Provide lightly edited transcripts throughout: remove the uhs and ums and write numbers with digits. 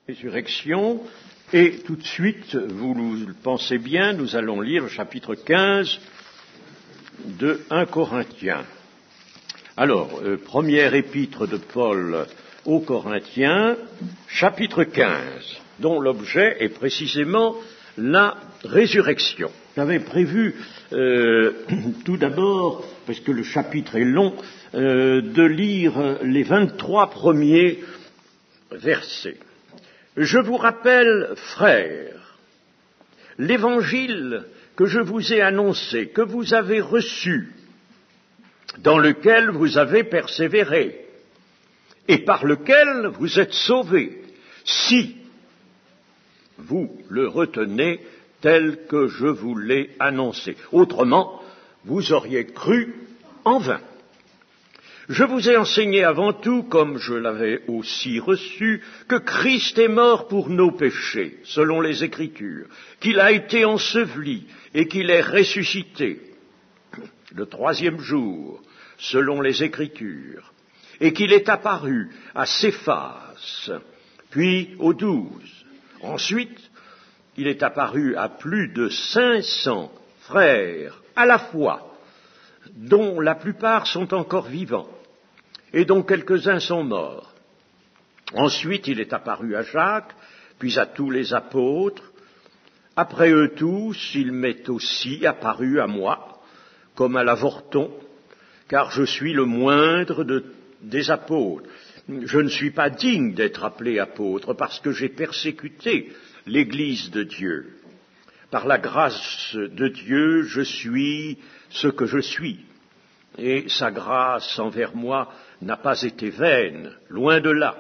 résurrection, et tout de suite, vous le pensez bien, nous allons lire le chapitre 15 de 1 Corinthiens. Alors, première épître de Paul aux Corinthiens, chapitre 15, dont l'objet est précisément la résurrection. J'avais prévu tout d'abord, parce que le chapitre est long, de lire les 23 premiers versets. Je vous rappelle, frères, l'évangile que je vous ai annoncé, que vous avez reçu, dans lequel vous avez persévéré, et par lequel vous êtes sauvés, si vous le retenez tel que je vous l'ai annoncé. Autrement, vous auriez cru en vain. Je vous ai enseigné avant tout, comme je l'avais aussi reçu, que Christ est mort pour nos péchés, selon les Écritures, qu'il a été enseveli et qu'il est ressuscité le troisième jour, selon les Écritures, et qu'il est apparu à Céphas, puis aux 12. Ensuite, il est apparu à plus de 500 frères à la fois, dont la plupart sont encore vivants, et dont quelques-uns sont morts. Ensuite, il est apparu à Jacques, puis à tous les apôtres. Après eux tous, il m'est aussi apparu à moi, comme à l'avorton, car je suis le moindre des apôtres. Je ne suis pas digne d'être appelé apôtre, parce que j'ai persécuté l'Église de Dieu. Par la grâce de Dieu, je suis ce que je suis, et sa grâce envers moi n'a pas été vaine, loin de là.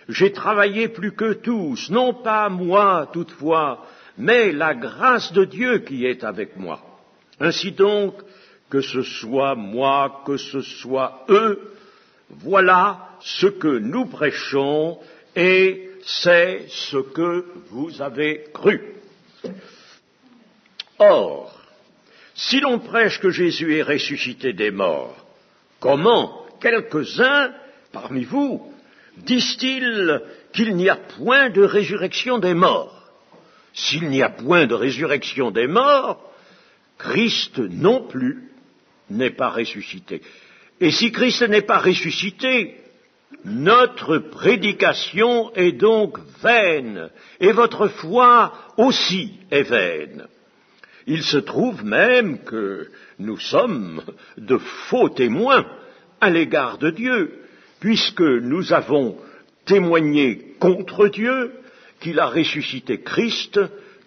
J'ai travaillé plus que tous, non pas moi toutefois, mais la grâce de Dieu qui est avec moi. Ainsi donc, que ce soit moi, que ce soit eux, voilà ce que nous prêchons et c'est ce que vous avez cru. Or, si l'on prêche que Jésus est ressuscité des morts, comment quelques-uns parmi vous disent-ils qu'il n'y a point de résurrection des morts? S'il n'y a point de résurrection des morts, Christ non plus n'est pas ressuscité. Et si Christ n'est pas ressuscité, notre prédication est donc vaine, et votre foi aussi est vaine. Il se trouve même que nous sommes de faux témoins à l'égard de Dieu, puisque nous avons témoigné contre Dieu qu'il a ressuscité Christ,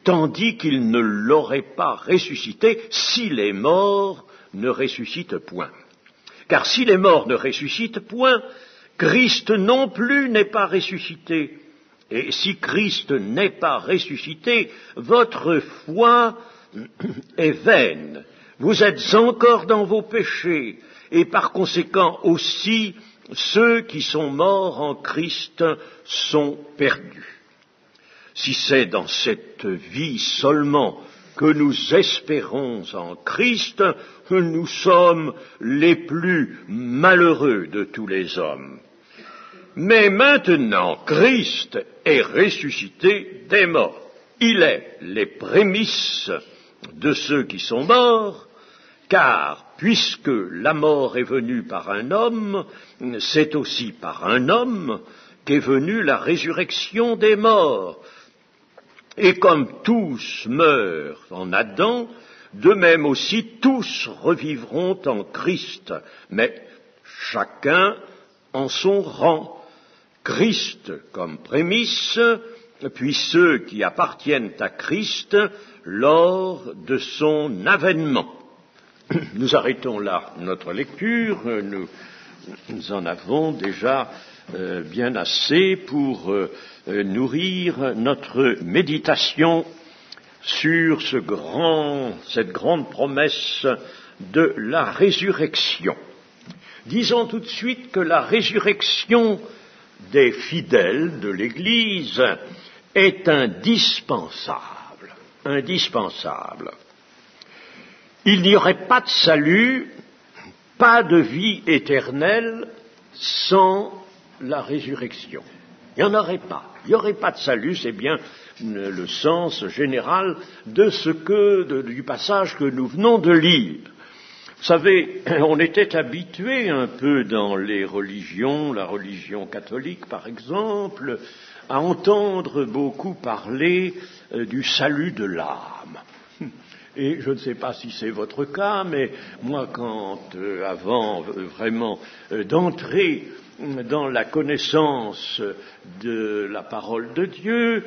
tandis qu'il ne l'aurait pas ressuscité si les morts ne ressuscitent point. Car si les morts ne ressuscitent point, Christ non plus n'est pas ressuscité. Et si Christ n'est pas ressuscité, votre foi est vaine. Vous êtes encore dans vos péchés, et par conséquent aussi, ceux qui sont morts en Christ sont perdus. Si c'est dans cette vie seulement que nous espérons en Christ, nous sommes les plus malheureux de tous les hommes. Mais maintenant, Christ est ressuscité des morts. Il est les prémices de ceux qui sont morts, car puisque la mort est venue par un homme, c'est aussi par un homme qu'est venue la résurrection des morts. Et comme tous meurent en Adam, de même aussi tous revivront en Christ, mais chacun en son rang. Christ comme prémisse, puis ceux qui appartiennent à Christ lors de son avènement. Nous arrêtons là notre lecture, nous en avons déjà bien assez pour nourrir notre méditation sur cette grande promesse de la résurrection. Disons tout de suite que la résurrection des fidèles de l'Église est indispensable. Il n'y aurait pas de salut, pas de vie éternelle sans la résurrection. Il n'y en aurait pas. Il n'y aurait pas de salut, c'est bien le sens général du passage que nous venons de lire. Vous savez, on était habitué un peu dans les religions, la religion catholique par exemple, à entendre beaucoup parler du salut de l'âme. Et je ne sais pas si c'est votre cas, mais moi, avant vraiment d'entrer dans la connaissance de la parole de Dieu,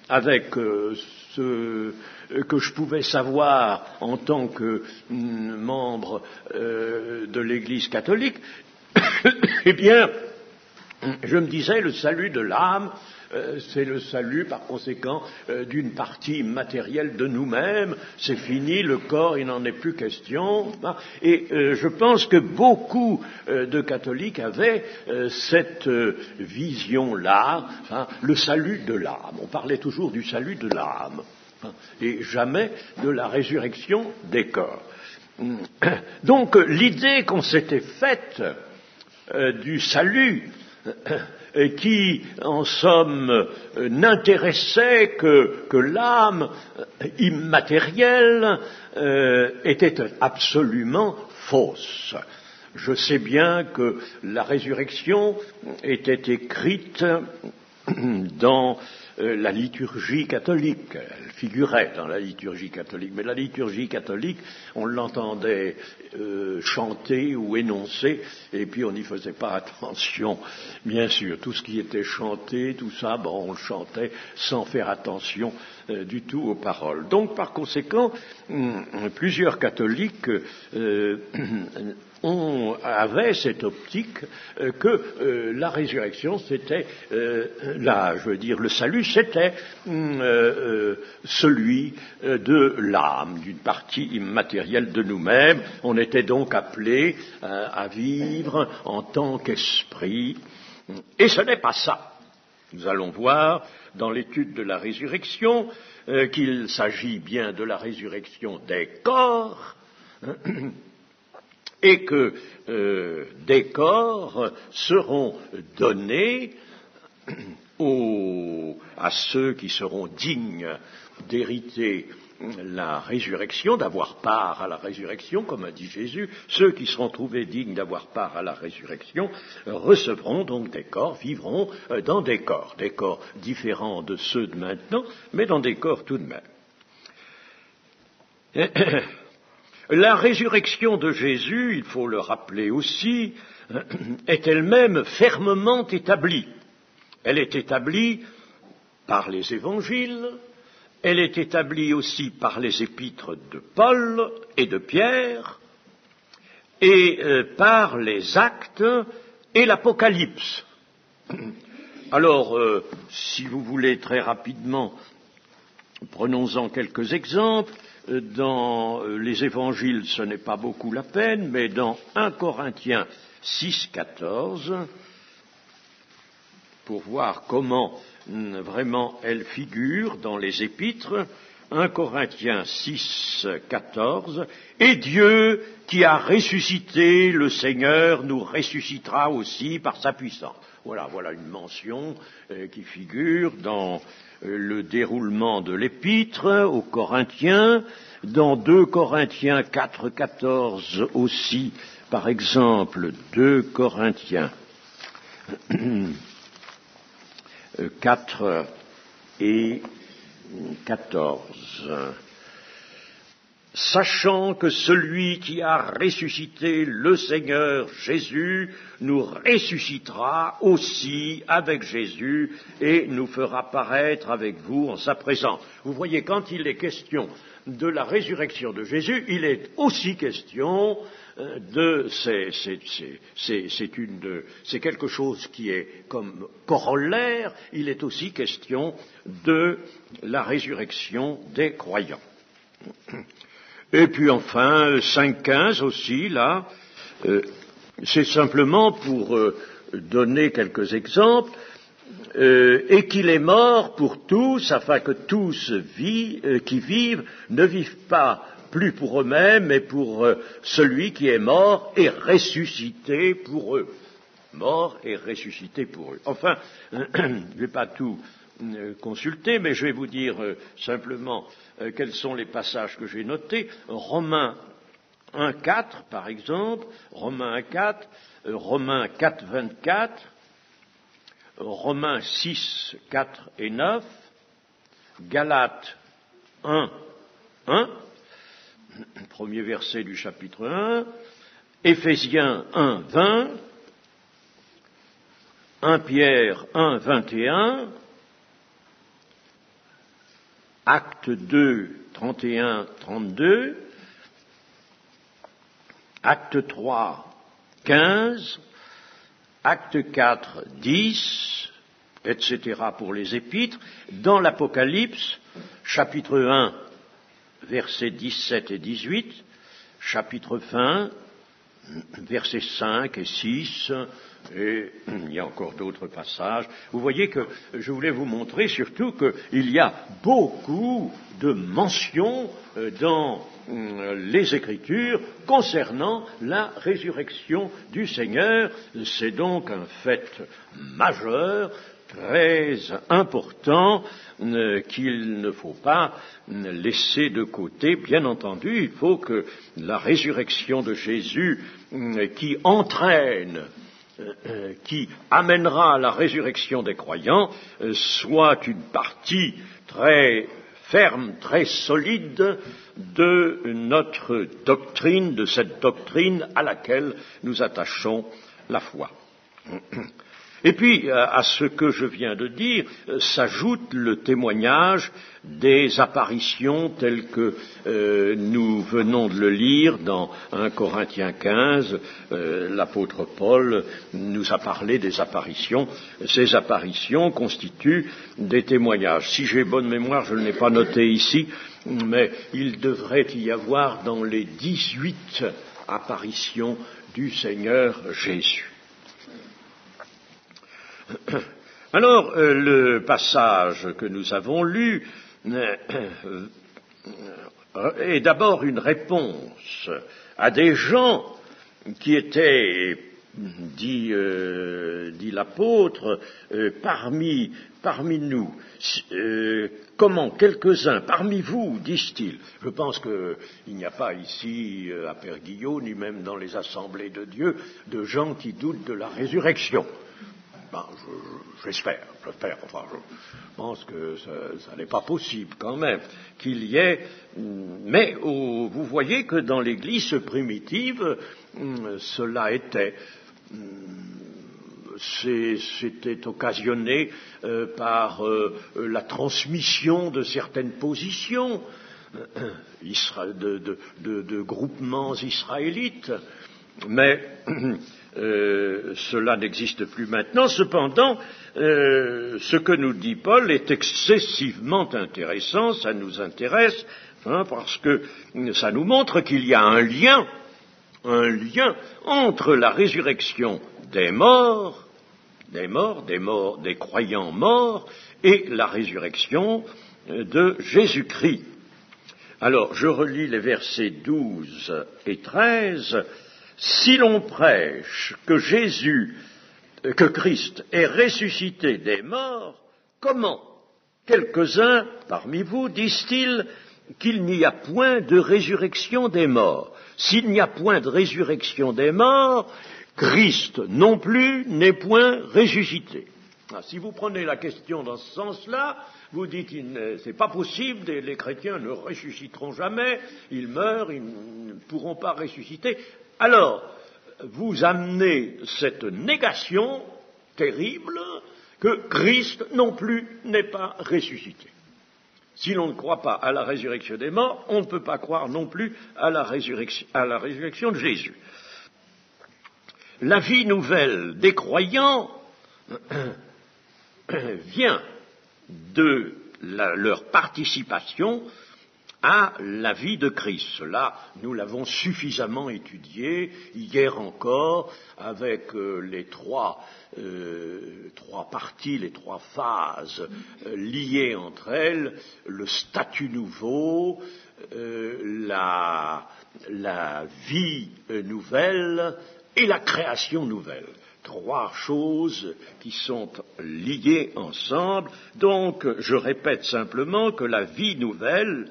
avec ce que je pouvais savoir en tant que membre de l'Église catholique, eh bien, je me disais, le salut de l'âme, c'est le salut, par conséquent, d'une partie matérielle de nous-mêmes. C'est fini, le corps, il n'en est plus question. Et je pense que beaucoup de catholiques avaient cette vision-là, le salut de l'âme. On parlait toujours du salut de l'âme, et jamais de la résurrection des corps. Donc, l'idée qu'on s'était faite du salut, qui, en somme, n'intéressait que l'âme immatérielle, était absolument fausse. Je sais bien que la résurrection était écrite dans la liturgie catholique. Elle figurait dans la liturgie catholique, mais la liturgie catholique, on l'entendait chanter ou énoncer, et puis on n'y faisait pas attention. Bien sûr, tout ce qui était chanté, tout ça, on le chantait sans faire attention du tout aux paroles. Donc, par conséquent, plusieurs catholiques avaient cette optique que la résurrection, c'était, le salut, c'était celui de l'âme, d'une partie immatérielle de nous-mêmes. On était donc appelés à vivre en tant qu'esprit. Et ce n'est pas ça. Nous allons voir dans l'étude de la résurrection qu'il s'agit bien de la résurrection des corps, et que des corps seront donnés à ceux qui seront dignes d'hériter la résurrection, d'avoir part à la résurrection, comme a dit Jésus. Ceux qui seront trouvés dignes d'avoir part à la résurrection recevront donc des corps, vivront dans des corps différents de ceux de maintenant, mais dans des corps tout de même. La résurrection de Jésus, il faut le rappeler aussi, est elle-même fermement établie. Elle est établie par les évangiles, elle est établie aussi par les épîtres de Paul et de Pierre, et par les actes et l'Apocalypse. Alors, si vous voulez très rapidement, prenons-en quelques exemples. Dans les évangiles, ce n'est pas beaucoup la peine, mais dans 1 Corinthiens 6,14, pour voir comment vraiment elle figure dans les épîtres, 1 Corinthiens 6,14, « Et Dieu qui a ressuscité le Seigneur nous ressuscitera aussi par sa puissance. » Voilà une mention qui figure dans le déroulement de l'épître aux Corinthiens, dans 2 Corinthiens 4,14 aussi, par exemple, 2 Corinthiens 4 et 14. Sachant que celui qui a ressuscité le Seigneur Jésus nous ressuscitera aussi avec Jésus et nous fera paraître avec vous en sa présence. Vous voyez, quand il est question de la résurrection de Jésus, il est aussi question c'est quelque chose qui est comme corollaire, il est aussi question de la résurrection des croyants. Et puis enfin, 5.15 aussi, là, c'est simplement pour donner quelques exemples, et qu'il est mort pour tous, afin que tous qui vivent ne vivent pas plus pour eux-mêmes, mais pour celui qui est mort et ressuscité pour eux. mort et ressuscité pour eux. Enfin, je ne vais pas tout consulter, mais je vais vous dire simplement quels sont les passages que j'ai notés. Romains 1,4 par exemple, Romains 1,4, Romains 4,24, Romains 6, 4 et 9, Galates 1, 1, premier verset du chapitre 1, Éphésiens 1, 20, 1 Pierre 1, 21, Actes 2, 31, 32, Acte 3, 15, Acte 4, 10, etc. pour les épîtres. Dans l'Apocalypse, chapitre 1, versets 17 et 18, chapitre 20, versets 5 et 6, et il y a encore d'autres passages. Vous voyez que je voulais vous montrer surtout qu'il y a beaucoup de mentions dans les Écritures concernant la résurrection du Seigneur. C'est donc un fait majeur, très important, qu'il ne faut pas laisser de côté. Bien entendu, il faut que la résurrection de Jésus qui entraîne, qui amènera à la résurrection des croyants, soit une partie très ferme, très solide de notre doctrine, de cette doctrine à laquelle nous attachons la foi. Et puis, à ce que je viens de dire, s'ajoute le témoignage des apparitions telles que nous venons de le lire dans 1 Corinthiens 15. L'apôtre Paul nous a parlé des apparitions. Ces apparitions constituent des témoignages. Si j'ai bonne mémoire, je ne l'ai pas noté ici, mais il devrait y avoir dans les 18 apparitions du Seigneur Jésus. Alors, le passage que nous avons lu est d'abord une réponse à des gens qui étaient, dit l'apôtre, parmi nous. Comment quelques-uns parmi vous, disent-ils. Je pense qu'il n'y a pas ici, à Père-Guillot, ni même dans les assemblées de Dieu, de gens qui doutent de la résurrection. J'espère, enfin, je pense que ça n'est pas possible quand même qu'il y ait, mais vous voyez que dans l'Église primitive, cela était, c'était occasionné par la transmission de certaines positions de groupements israélites, mais cela n'existe plus maintenant. Cependant, ce que nous dit Paul est excessivement intéressant, ça nous intéresse, parce que ça nous montre qu'il y a un lien entre la résurrection des croyants morts, et la résurrection de Jésus-Christ. Alors, je relis les versets 12 et 13. Si l'on prêche que Christ est ressuscité des morts, comment quelques-uns parmi vous disent-ils qu'il n'y a point de résurrection des morts? S'il n'y a point de résurrection des morts, Christ non plus n'est point ressuscité. Si vous prenez la question dans ce sens-là, vous dites c'est pas possible, les chrétiens ne ressusciteront jamais, ils meurent, ils ne pourront pas ressusciter. Alors, vous amenez cette négation terrible que Christ non plus n'est pas ressuscité. Si l'on ne croit pas à la résurrection des morts, on ne peut pas croire non plus à la résurrection de Jésus. La vie nouvelle des croyants vient de leur participation à la vie de Christ. Cela, nous l'avons suffisamment étudié hier encore avec les trois parties, les trois phases liées entre elles, le statut nouveau, la vie nouvelle et la création nouvelle. trois choses qui sont liées ensemble. Donc, je répète simplement que la vie nouvelle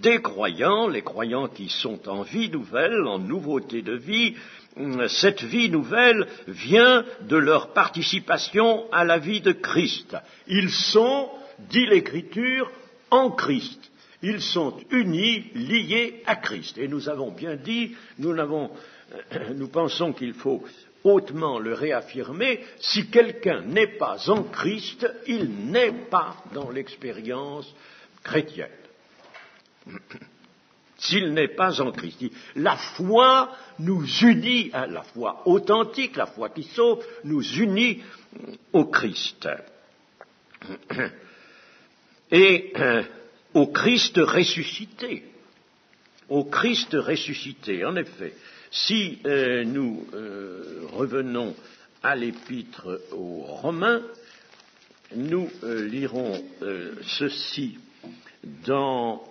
des croyants, les croyants qui sont en vie nouvelle, en nouveauté de vie, cette vie nouvelle vient de leur participation à la vie de Christ. Ils sont, dit l'Écriture, en Christ. Ils sont unis, liés à Christ. Et nous avons bien dit, nous pensons qu'il faut hautement le réaffirmer, si quelqu'un n'est pas en Christ, il n'est pas dans l'expérience chrétienne. S'il n'est pas en Christ. La foi nous unit, la foi authentique, la foi qui sauve, nous unit au Christ. Et au Christ ressuscité. Au Christ ressuscité. En effet, si nous revenons à l'épître aux Romains, nous lirons ceci dans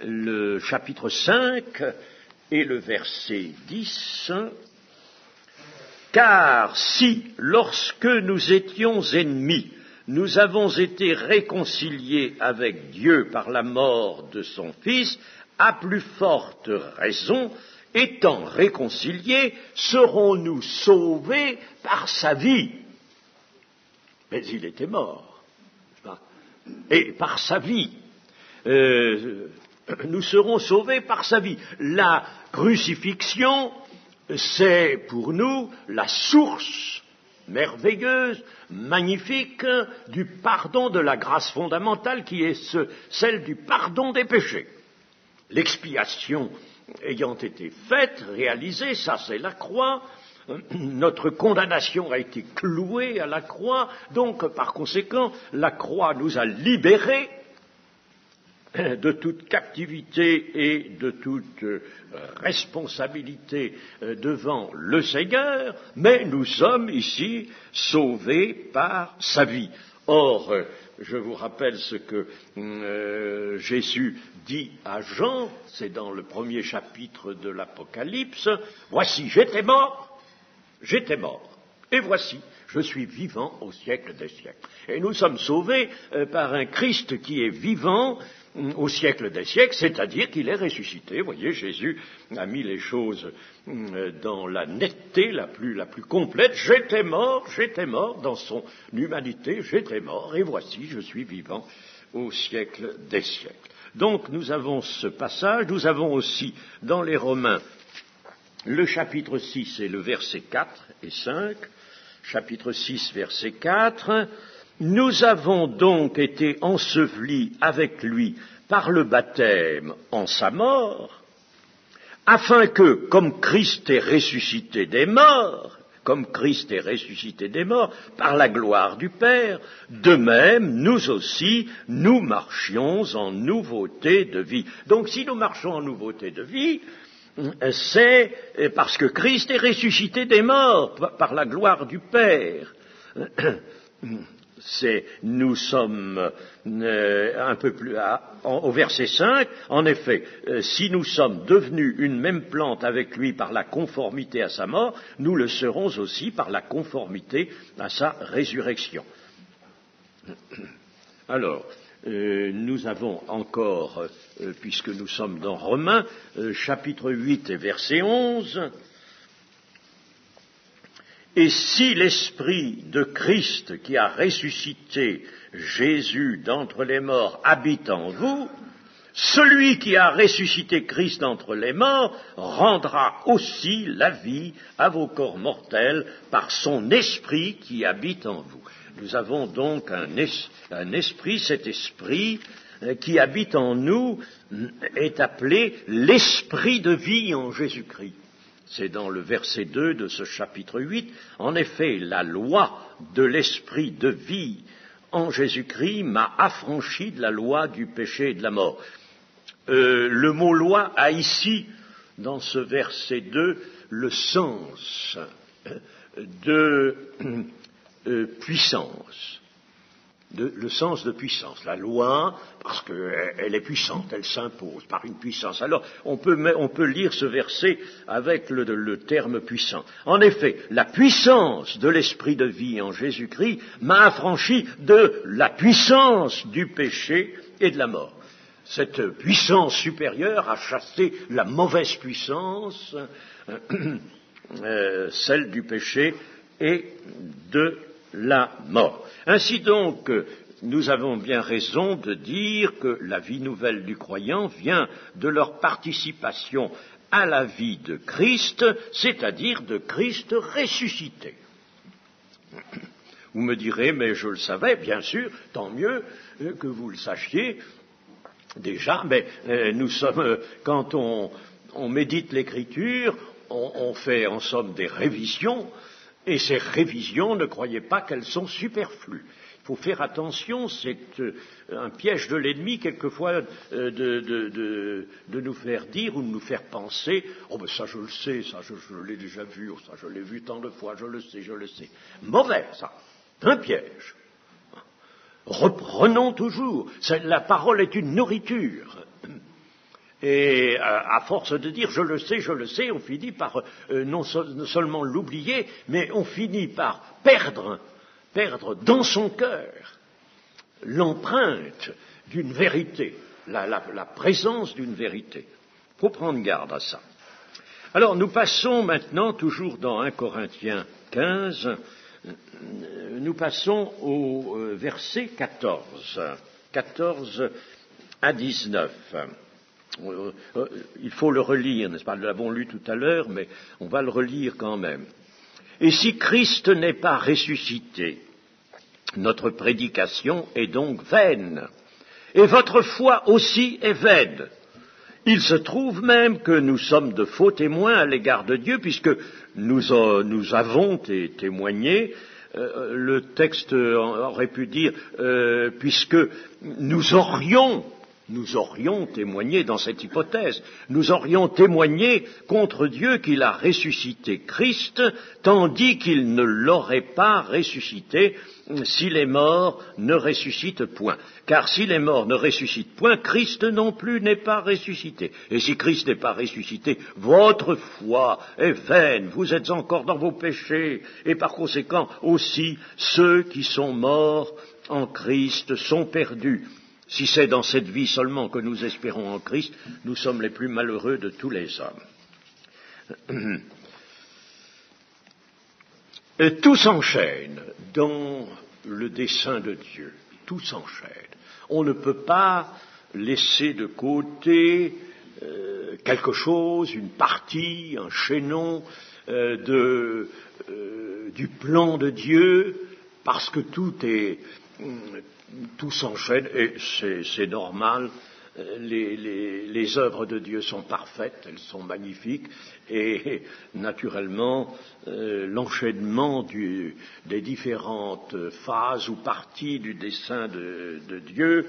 le chapitre 5 et le verset 10. Car si, lorsque nous étions ennemis, nous avons été réconciliés avec Dieu par la mort de son Fils, à plus forte raison, étant réconciliés, serons-nous sauvés par sa vie. Mais il était mort. Et par sa vie. Nous serons sauvés par sa vie. La crucifixion, c'est pour nous la source merveilleuse, magnifique du pardon de la grâce fondamentale qui est celle du pardon des péchés. L'expiation ayant été faite, réalisée, ça c'est la croix, notre condamnation a été clouée à la croix, donc par conséquent, la croix nous a libérés de toute captivité et de toute responsabilité devant le Seigneur, mais nous sommes ici sauvés par sa vie. Or, je vous rappelle ce que Jésus dit à Jean, c'est dans le premier chapitre de l'Apocalypse, « Voici, j'étais mort, et voici, je suis vivant au siècle des siècles. » Et nous sommes sauvés par un Christ qui est vivant au siècle des siècles, c'est-à-dire qu'il est ressuscité. Vous voyez, Jésus a mis les choses dans la netteté la plus complète. J'étais mort dans son humanité, j'étais mort, et voici, je suis vivant au siècle des siècles. Donc, nous avons ce passage, nous avons aussi, dans les Romains, le chapitre 6 et le verset 4 et 5, chapitre 6, verset 4, « Nous avons donc été ensevelis avec lui par le baptême en sa mort, afin que, comme Christ est ressuscité des morts, par la gloire du Père, de même, nous aussi, nous marchions en nouveauté de vie. » Donc, si nous marchons en nouveauté de vie, c'est parce que Christ est ressuscité des morts par la gloire du Père. Nous sommes un peu plus au verset 5, en effet, si nous sommes devenus une même plante avec lui par la conformité à sa mort, nous le serons aussi par la conformité à sa résurrection. Alors, nous avons encore, puisque nous sommes dans Romains, chapitre 8 et verset 11, « Et si l'Esprit de Christ qui a ressuscité Jésus d'entre les morts habite en vous, celui qui a ressuscité Christ d'entre les morts rendra aussi la vie à vos corps mortels par son Esprit qui habite en vous. » Nous avons donc un esprit, cet esprit qui habite en nous est appelé l'esprit de vie en Jésus-Christ. C'est dans le verset 2 de ce chapitre 8. En effet, la loi de l'esprit de vie en Jésus-Christ m'a affranchi de la loi du péché et de la mort. Le mot loi a ici, dans ce verset 2, le sens de puissance. le sens de puissance. La loi, parce qu'elle est puissante, elle s'impose par une puissance. Alors, on peut lire ce verset avec le terme puissant. En effet, la puissance de l'esprit de vie en Jésus-Christ m'a affranchi de la puissance du péché et de la mort. Cette puissance supérieure a chassé la mauvaise puissance, celle du péché et de la mort. Ainsi donc, nous avons bien raison de dire que la vie nouvelle du croyant vient de leur participation à la vie de Christ, c'est-à-dire de Christ ressuscité. Vous me direz, mais je le savais, bien sûr, tant mieux que vous le sachiez. Déjà, mais nous sommes, quand on médite l'Écriture, on fait en somme des révisions, et ces révisions, ne croyez pas qu'elles sont superflues. Il faut faire attention, c'est un piège de l'ennemi quelquefois de nous faire dire ou de nous faire penser « Oh ben ça je le sais, ça je l'ai déjà vu, ça je l'ai vu tant de fois, je le sais. » Mauvais ça, un piège. Reprenons toujours, la parole est une nourriture. Et à force de dire je le sais, on finit par non seulement l'oublier, mais on finit par perdre dans son cœur l'empreinte d'une vérité, la présence d'une vérité. Il faut prendre garde à ça. Alors nous passons maintenant, toujours dans 1 Corinthiens 15, nous passons au verset 14 à 19. Il faut le relire, n'est-ce pas? Nous l'avons lu tout à l'heure, mais on va le relire quand même. Et si Christ n'est pas ressuscité, notre prédication est donc vaine, et votre foi aussi est vaine. Il se trouve même que nous sommes de faux témoins à l'égard de Dieu, puisque nous avons témoigné. Le texte aurait pu dire, puisque nous aurions témoigné dans cette hypothèse, nous aurions témoigné contre Dieu qu'il a ressuscité Christ, tandis qu'il ne l'aurait pas ressuscité si les morts ne ressuscitent point. Car si les morts ne ressuscitent point, Christ non plus n'est pas ressuscité. Et si Christ n'est pas ressuscité, votre foi est vaine, vous êtes encore dans vos péchés, et par conséquent aussi ceux qui sont morts en Christ sont perdus. Si c'est dans cette vie seulement que nous espérons en Christ, nous sommes les plus malheureux de tous les hommes. Et tout s'enchaîne dans le dessein de Dieu. Tout s'enchaîne. On ne peut pas laisser de côté quelque chose, une partie, un chaînon du plan de Dieu, parce que tout s'enchaîne, et c'est normal. Les œuvres de Dieu sont parfaites, elles sont magnifiques, et naturellement, l'enchaînement des différentes phases ou parties du dessein de Dieu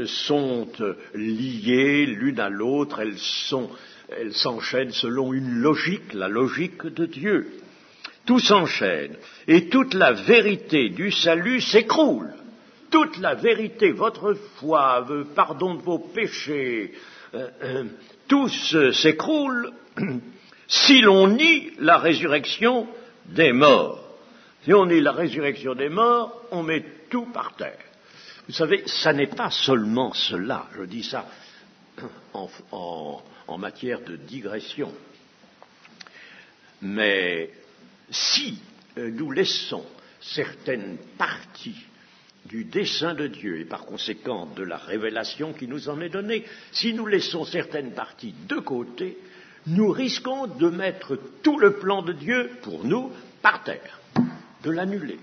sont liées l'une à l'autre, elles s'enchaînent selon une logique, la logique de Dieu. Tout s'enchaîne, et toute la vérité du salut s'écroule. Toute la vérité, votre foi, pardon de vos péchés, tout s'écroule si l'on nie la résurrection des morts. Si on nie la résurrection des morts, on met tout par terre. Vous savez, ça n'est pas seulement cela, je dis ça en matière de digression, mais si nous laissons certaines parties du dessein de Dieu et par conséquent de la révélation qui nous en est donnée, si nous laissons certaines parties de côté, nous risquons de mettre tout le plan de Dieu pour nous par terre, de l'annuler.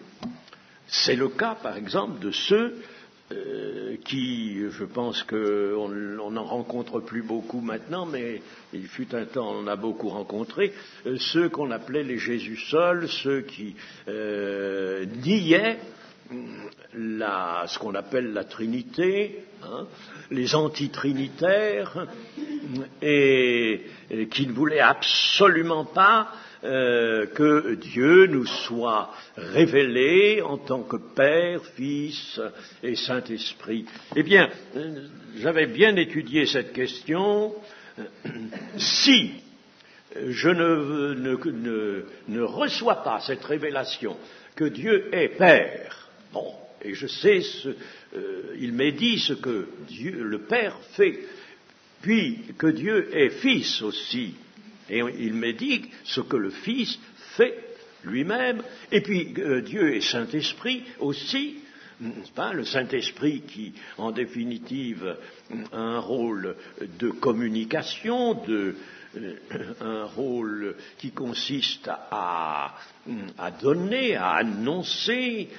C'est le cas, par exemple, de ceux qui, je pense qu'on n'en rencontre plus beaucoup maintenant, mais il fut un temps on en a beaucoup rencontré, ceux qu'on appelait les Jésus seuls, ceux qui niaient ce qu'on appelle la Trinité, les antitrinitaires, et qui ne voulaient absolument pas que Dieu nous soit révélé en tant que Père, Fils et Saint-Esprit. Eh bien, j'avais bien étudié cette question. Si je ne reçois pas cette révélation que Dieu est Père, bon, et je sais, il m'est dit ce que Dieu, le Père, fait, puis que Dieu est Fils aussi, et il m'est dit ce que le Fils fait lui-même, et puis Dieu est Saint-Esprit aussi, n'est-ce pas, le Saint-Esprit qui, en définitive, a un rôle de communication, un rôle qui consiste à donner, à annoncer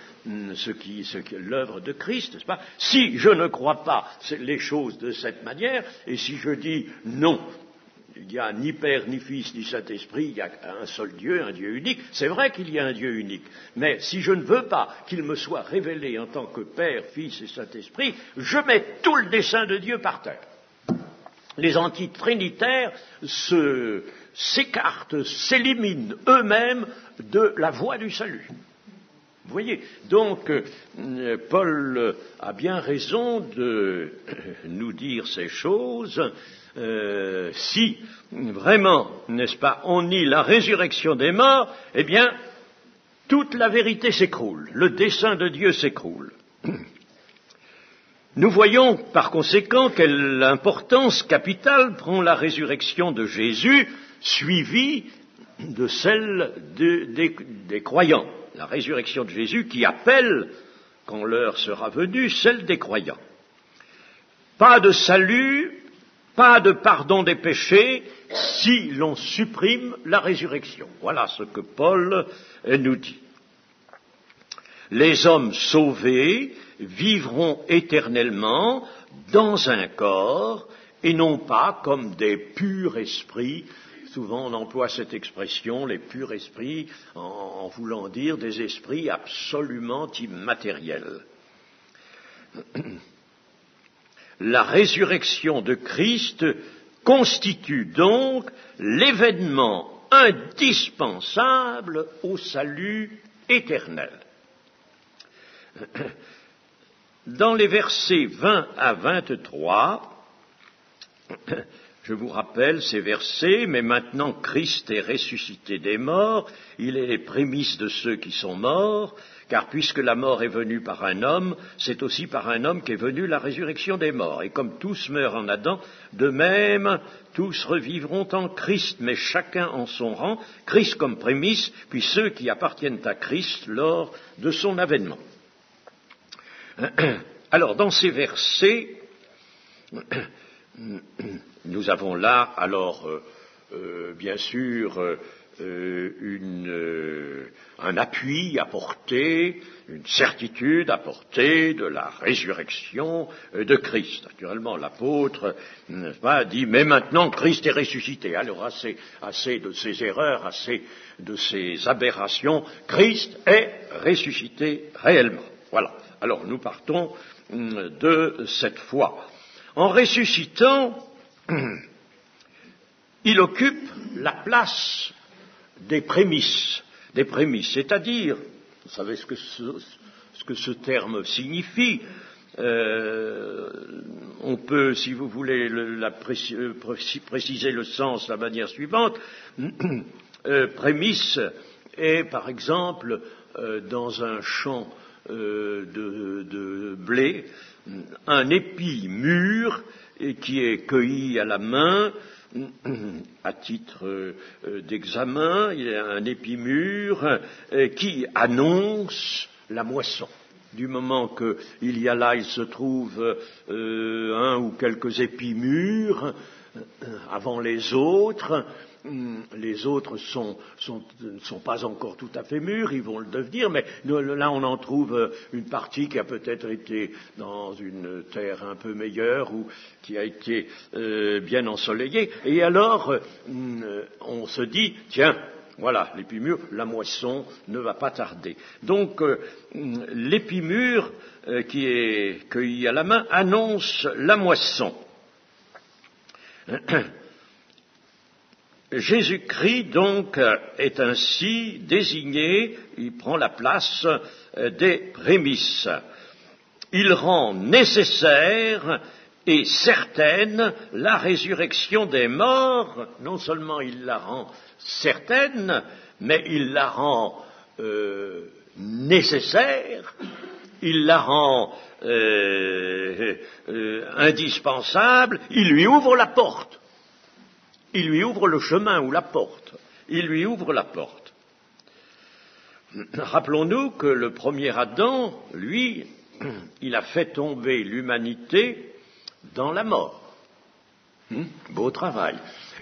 ce qu'est l'œuvre de Christ, n'est-ce pas? Si je ne crois pas les choses de cette manière, et si je dis non, il n'y a ni Père, ni Fils, ni Saint-Esprit, il y a un seul Dieu, un Dieu unique. C'est vrai qu'il y a un Dieu unique, mais si je ne veux pas qu'il me soit révélé en tant que Père, Fils et Saint-Esprit, je mets tout le dessein de Dieu par terre. Les antitrinitaires s'écartent, s'éliminent eux-mêmes de la voie du salut. Vous voyez, donc Paul a bien raison de nous dire ces choses. Si vraiment, n'est-ce pas, on nie la résurrection des morts, eh bien, toute la vérité s'écroule, le dessein de Dieu s'écroule. Nous voyons par conséquent quelle importance capitale prend la résurrection de Jésus, suivie de celle des croyants. La résurrection de Jésus qui appelle, quand l'heure sera venue, celle des croyants. Pas de salut, pas de pardon des péchés, si l'on supprime la résurrection. Voilà ce que Paul nous dit. Les hommes sauvés vivront éternellement dans un corps et non pas comme des purs esprits. Souvent on emploie cette expression, les purs esprits, en voulant dire des esprits absolument immatériels. La résurrection de Christ constitue donc l'événement indispensable au salut éternel. Dans les versets 20 à 23, je vous rappelle ces versets, mais maintenant Christ est ressuscité des morts, il est les prémices de ceux qui sont morts, car puisque la mort est venue par un homme, c'est aussi par un homme qu'est venue la résurrection des morts. Et comme tous meurent en Adam, de même tous revivront en Christ, mais chacun en son rang, Christ comme prémisse, puis ceux qui appartiennent à Christ lors de son avènement. Alors, dans ces versets, nous avons là, alors, bien sûr, un appui apporté, une certitude apportée de la résurrection de Christ. Naturellement, l'apôtre dit, mais maintenant Christ est ressuscité. Alors, assez de ces erreurs, assez de ces aberrations, Christ est ressuscité réellement. Voilà. Alors, nous partons de cette foi. En ressuscitant, il occupe la place des prémices, c'est-à-dire, vous savez ce que ce terme signifie, on peut, si vous voulez, préciser le sens de la manière suivante. Prémisse est, par exemple, dans un champ de blé, un épi mûr qui est cueilli à la main. À titre d'examen, il y a un épi mûr qui annonce la moisson. Du moment qu'il y a là, il se trouve un ou quelques épis mûrs avant les autres ne sont pas encore tout à fait mûrs, ils vont le devenir, mais là on en trouve une partie qui a peut-être été dans une terre un peu meilleure ou qui a été bien ensoleillée, et alors on se dit, tiens, voilà, l'épi mûr, la moisson ne va pas tarder. Donc l'épi mûr qui est cueilli à la main annonce la moisson. Jésus-Christ, donc, est ainsi désigné, il prend la place des prémices. Il rend nécessaire et certaine la résurrection des morts. Non seulement il la rend certaine, mais il la rend nécessaire, il la rend indispensable, il lui ouvre la porte. Il lui ouvre le chemin ou la porte. Il lui ouvre la porte. Rappelons-nous que le premier Adam, lui, il a fait tomber l'humanité dans la mort. Beau travail.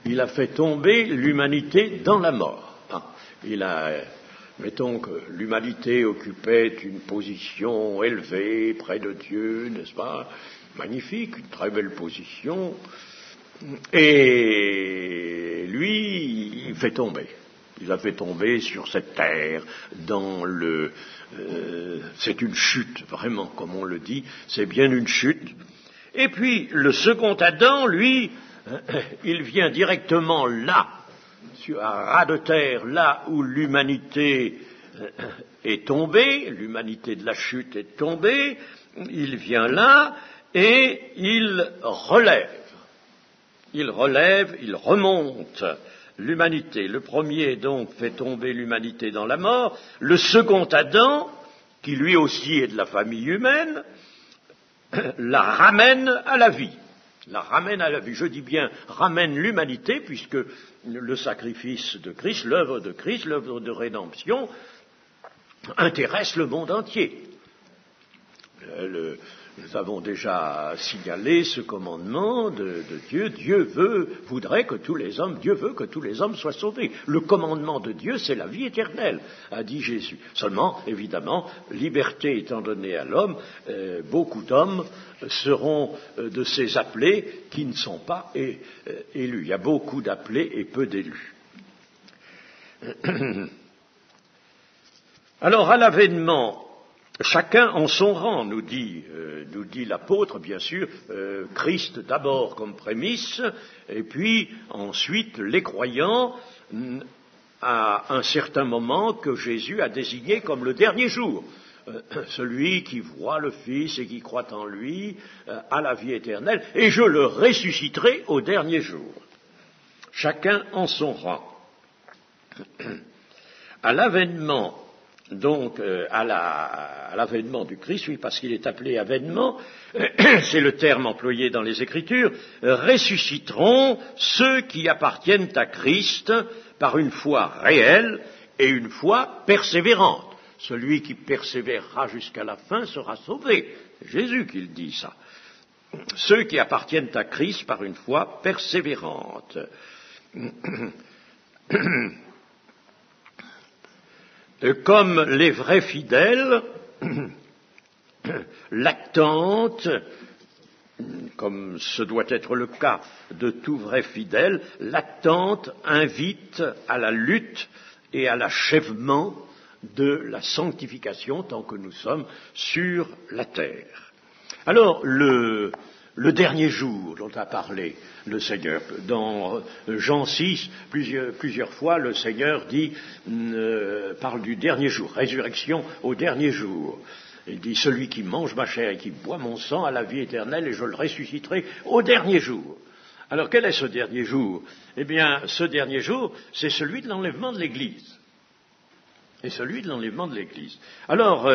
Il a fait tomber l'humanité dans la mort. Mettons que l'humanité occupait une position élevée près de Dieu, n'est-ce pas? Magnifique, une très belle position. Et lui, il fait tomber. Il a fait tomber sur cette terre dans c'est une chute, vraiment, comme on le dit, c'est bien une chute. Et puis, le second Adam, lui, il vient directement là, sur un ras de terre, là où l'humanité est tombée, l'humanité de la chute est tombée, il vient là et il relève, il remonte l'humanité. Le premier, donc, fait tomber l'humanité dans la mort. Le second Adam, qui lui aussi est de la famille humaine, la ramène à la vie. La ramène à la vie. Je dis bien ramène l'humanité, puisque le sacrifice de Christ, l'œuvre de rédemption, intéresse le monde entier. Nous avons déjà signalé ce commandement de Dieu. Dieu veut que tous les hommes soient sauvés. Le commandement de Dieu, c'est la vie éternelle, a dit Jésus. Seulement, évidemment, liberté étant donnée à l'homme, beaucoup d'hommes seront de ces appelés qui ne sont pas élus. Il y a beaucoup d'appelés et peu d'élus. Alors, à l'avènement, chacun en son rang, nous dit l'apôtre, bien sûr, Christ d'abord comme prémisse, et puis ensuite les croyants à un certain moment que Jésus a désigné comme le dernier jour. Celui qui voit le Fils et qui croit en lui a la vie éternelle, et je le ressusciterai au dernier jour. Chacun en son rang. À l'avènement, donc à l'avènement du Christ, oui, parce qu'il est appelé avènement, c'est le terme employé dans les Écritures, ressusciteront ceux qui appartiennent à Christ par une foi réelle et une foi persévérante. Celui qui persévérera jusqu'à la fin sera sauvé. C'est Jésus qui le dit, ça. Ceux qui appartiennent à Christ par une foi persévérante. Comme les vrais fidèles, l'attente, comme ce doit être le cas de tout vrai fidèle, l'attente invite à la lutte et à l'achèvement de la sanctification tant que nous sommes sur la terre. Alors, le dernier jour dont a parlé le Seigneur, dans Jean 6, plusieurs fois, le Seigneur parle du dernier jour, résurrection au dernier jour. Il dit, celui qui mange ma chair et qui boit mon sang a la vie éternelle et je le ressusciterai au dernier jour. Alors, quel est ce dernier jour? Eh bien, ce dernier jour, c'est celui de l'enlèvement de l'Église. Et celui de l'enlèvement de l'Église. Alors,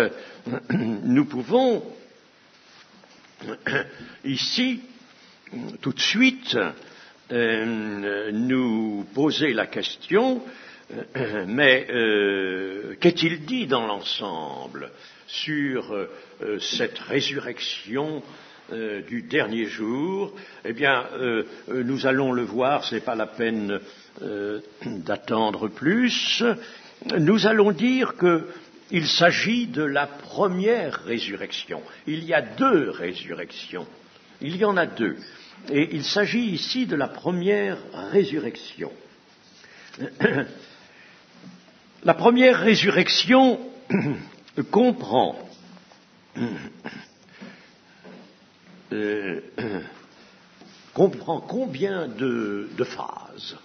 nous pouvons ici, tout de suite, nous poser la question, mais qu'est-il dit dans l'ensemble sur cette résurrection du dernier jour? Eh bien, nous allons le voir, ce n'est pas la peine d'attendre plus. Nous allons dire qu'il s'agit de la première résurrection. Il y a deux résurrections. Il y en a deux. Et il s'agit ici de la première résurrection. La première résurrection comprend combien de phases?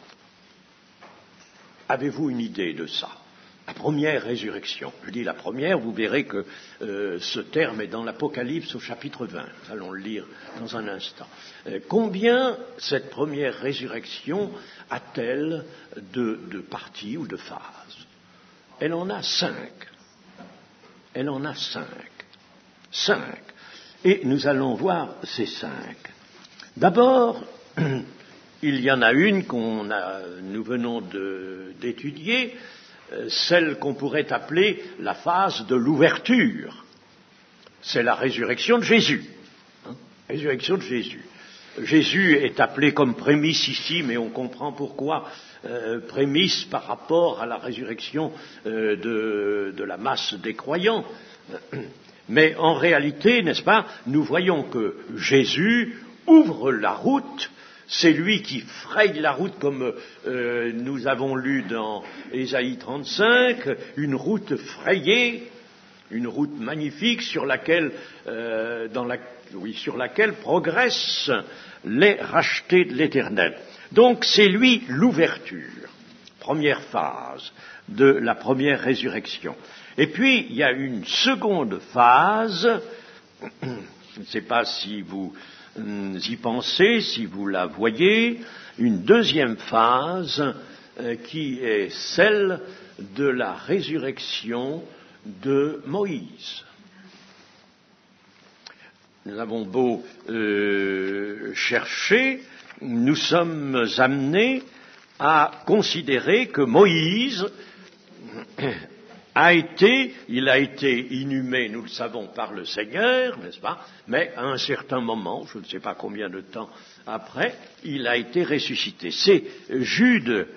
Avez-vous une idée de ça? La première résurrection. Je dis la première, vous verrez que ce terme est dans l'Apocalypse au chapitre 20. Nous allons le lire dans un instant. Combien cette première résurrection a-t-elle de parties ou de phases? Elle en a 5. Elle en a 5. 5. Et nous allons voir ces 5. D'abord, il y en a une nous venons d'étudier, celle qu'on pourrait appeler la phase de l'ouverture. C'est la résurrection de Jésus. Résurrection de Jésus. Jésus est appelé comme prémisse ici, mais on comprend pourquoi prémisse par rapport à la résurrection de la masse des croyants. Mais en réalité, n'est-ce pas, nous voyons que Jésus ouvre la route. C'est lui qui fraye la route, comme nous avons lu dans Ésaïe 35, une route frayée, une route magnifique sur laquelle progressent les rachetés de l'Éternel. Donc c'est lui l'ouverture, première phase de la première résurrection. Et puis il y a une seconde phase, je ne sais pas si vous y pensez, si vous la voyez, une deuxième phase qui est celle de la résurrection de Moïse. Nous avons beau chercher, nous sommes amenés à considérer que Moïse il a été inhumé, nous le savons, par le Seigneur, n'est-ce pas? Mais à un certain moment, je ne sais pas combien de temps après, il a été ressuscité. C'est Jude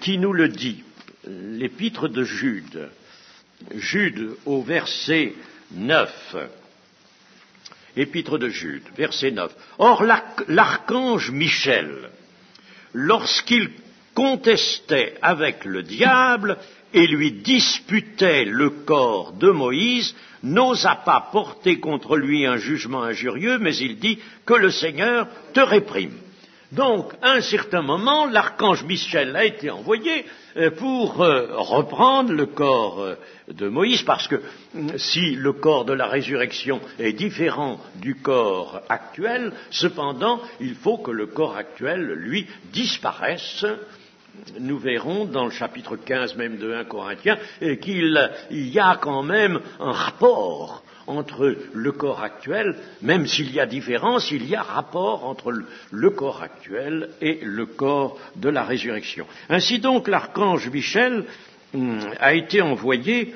qui nous le dit, l'épître de Jude. Jude au verset 9. Épître de Jude, verset 9. Or, l'archange Michel, lorsqu'il contestait avec le diable et lui disputait le corps de Moïse, n'osa pas porter contre lui un jugement injurieux, mais il dit que le Seigneur te réprime. Donc, à un certain moment, l'archange Michel a été envoyé pour reprendre le corps de Moïse, parce que si le corps de la résurrection est différent du corps actuel, cependant, il faut que le corps actuel, lui, disparaisse. Nous verrons dans le chapitre 15 même de 1 Corinthiens qu'il y a quand même un rapport entre le corps actuel, même s'il y a différence, il y a rapport entre le corps actuel et le corps de la résurrection. Ainsi donc, l'archange Michel a été envoyé,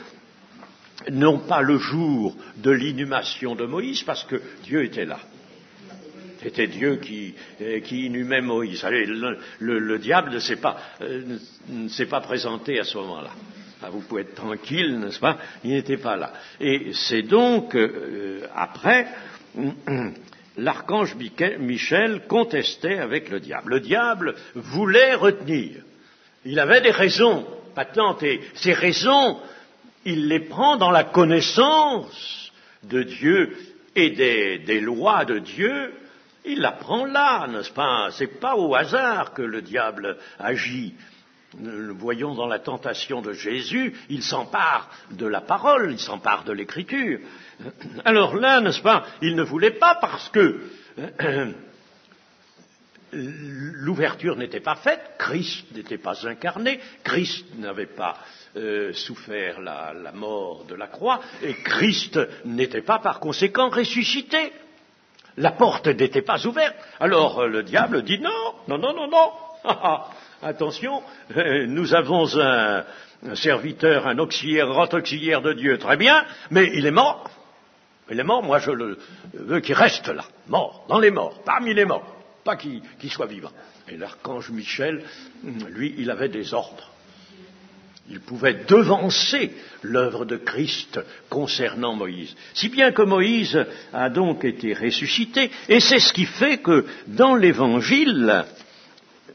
non pas le jour de l'inhumation de Moïse, parce que Dieu était là. C'était Dieu qui inhumait Moïse. Allez, le diable ne s'est pas présenté à ce moment-là. Vous pouvez être tranquille, n'est-ce pas? Il n'était pas là. Et c'est donc après, l'archange Michel contestait avec le diable. Le diable voulait retenir. Il avait des raisons patentes, et ces raisons, il les prend dans la connaissance de Dieu et des lois de Dieu. Il la prend là, n'est-ce pas? C'est pas au hasard que le diable agit. Nous le voyons dans la tentation de Jésus, il s'empare de la parole, il s'empare de l'écriture. Alors là, n'est-ce pas, il ne voulait pas parce que l'ouverture n'était pas faite, Christ n'était pas incarné, Christ n'avait pas souffert la mort de la croix, et Christ n'était pas par conséquent ressuscité. La porte n'était pas ouverte. Alors le diable dit non. Attention, nous avons un serviteur, un auxiliaire, un grand auxiliaire de Dieu, très bien, mais il est mort. Il est mort, moi je le veux qu'il reste là, mort, dans les morts, parmi les morts, pas qu'il soit vivant. Et l'archange Michel, lui, il avait des ordres. Il pouvait devancer l'œuvre de Christ concernant Moïse. Si bien que Moïse a donc été ressuscité, et c'est ce qui fait que dans l'Évangile,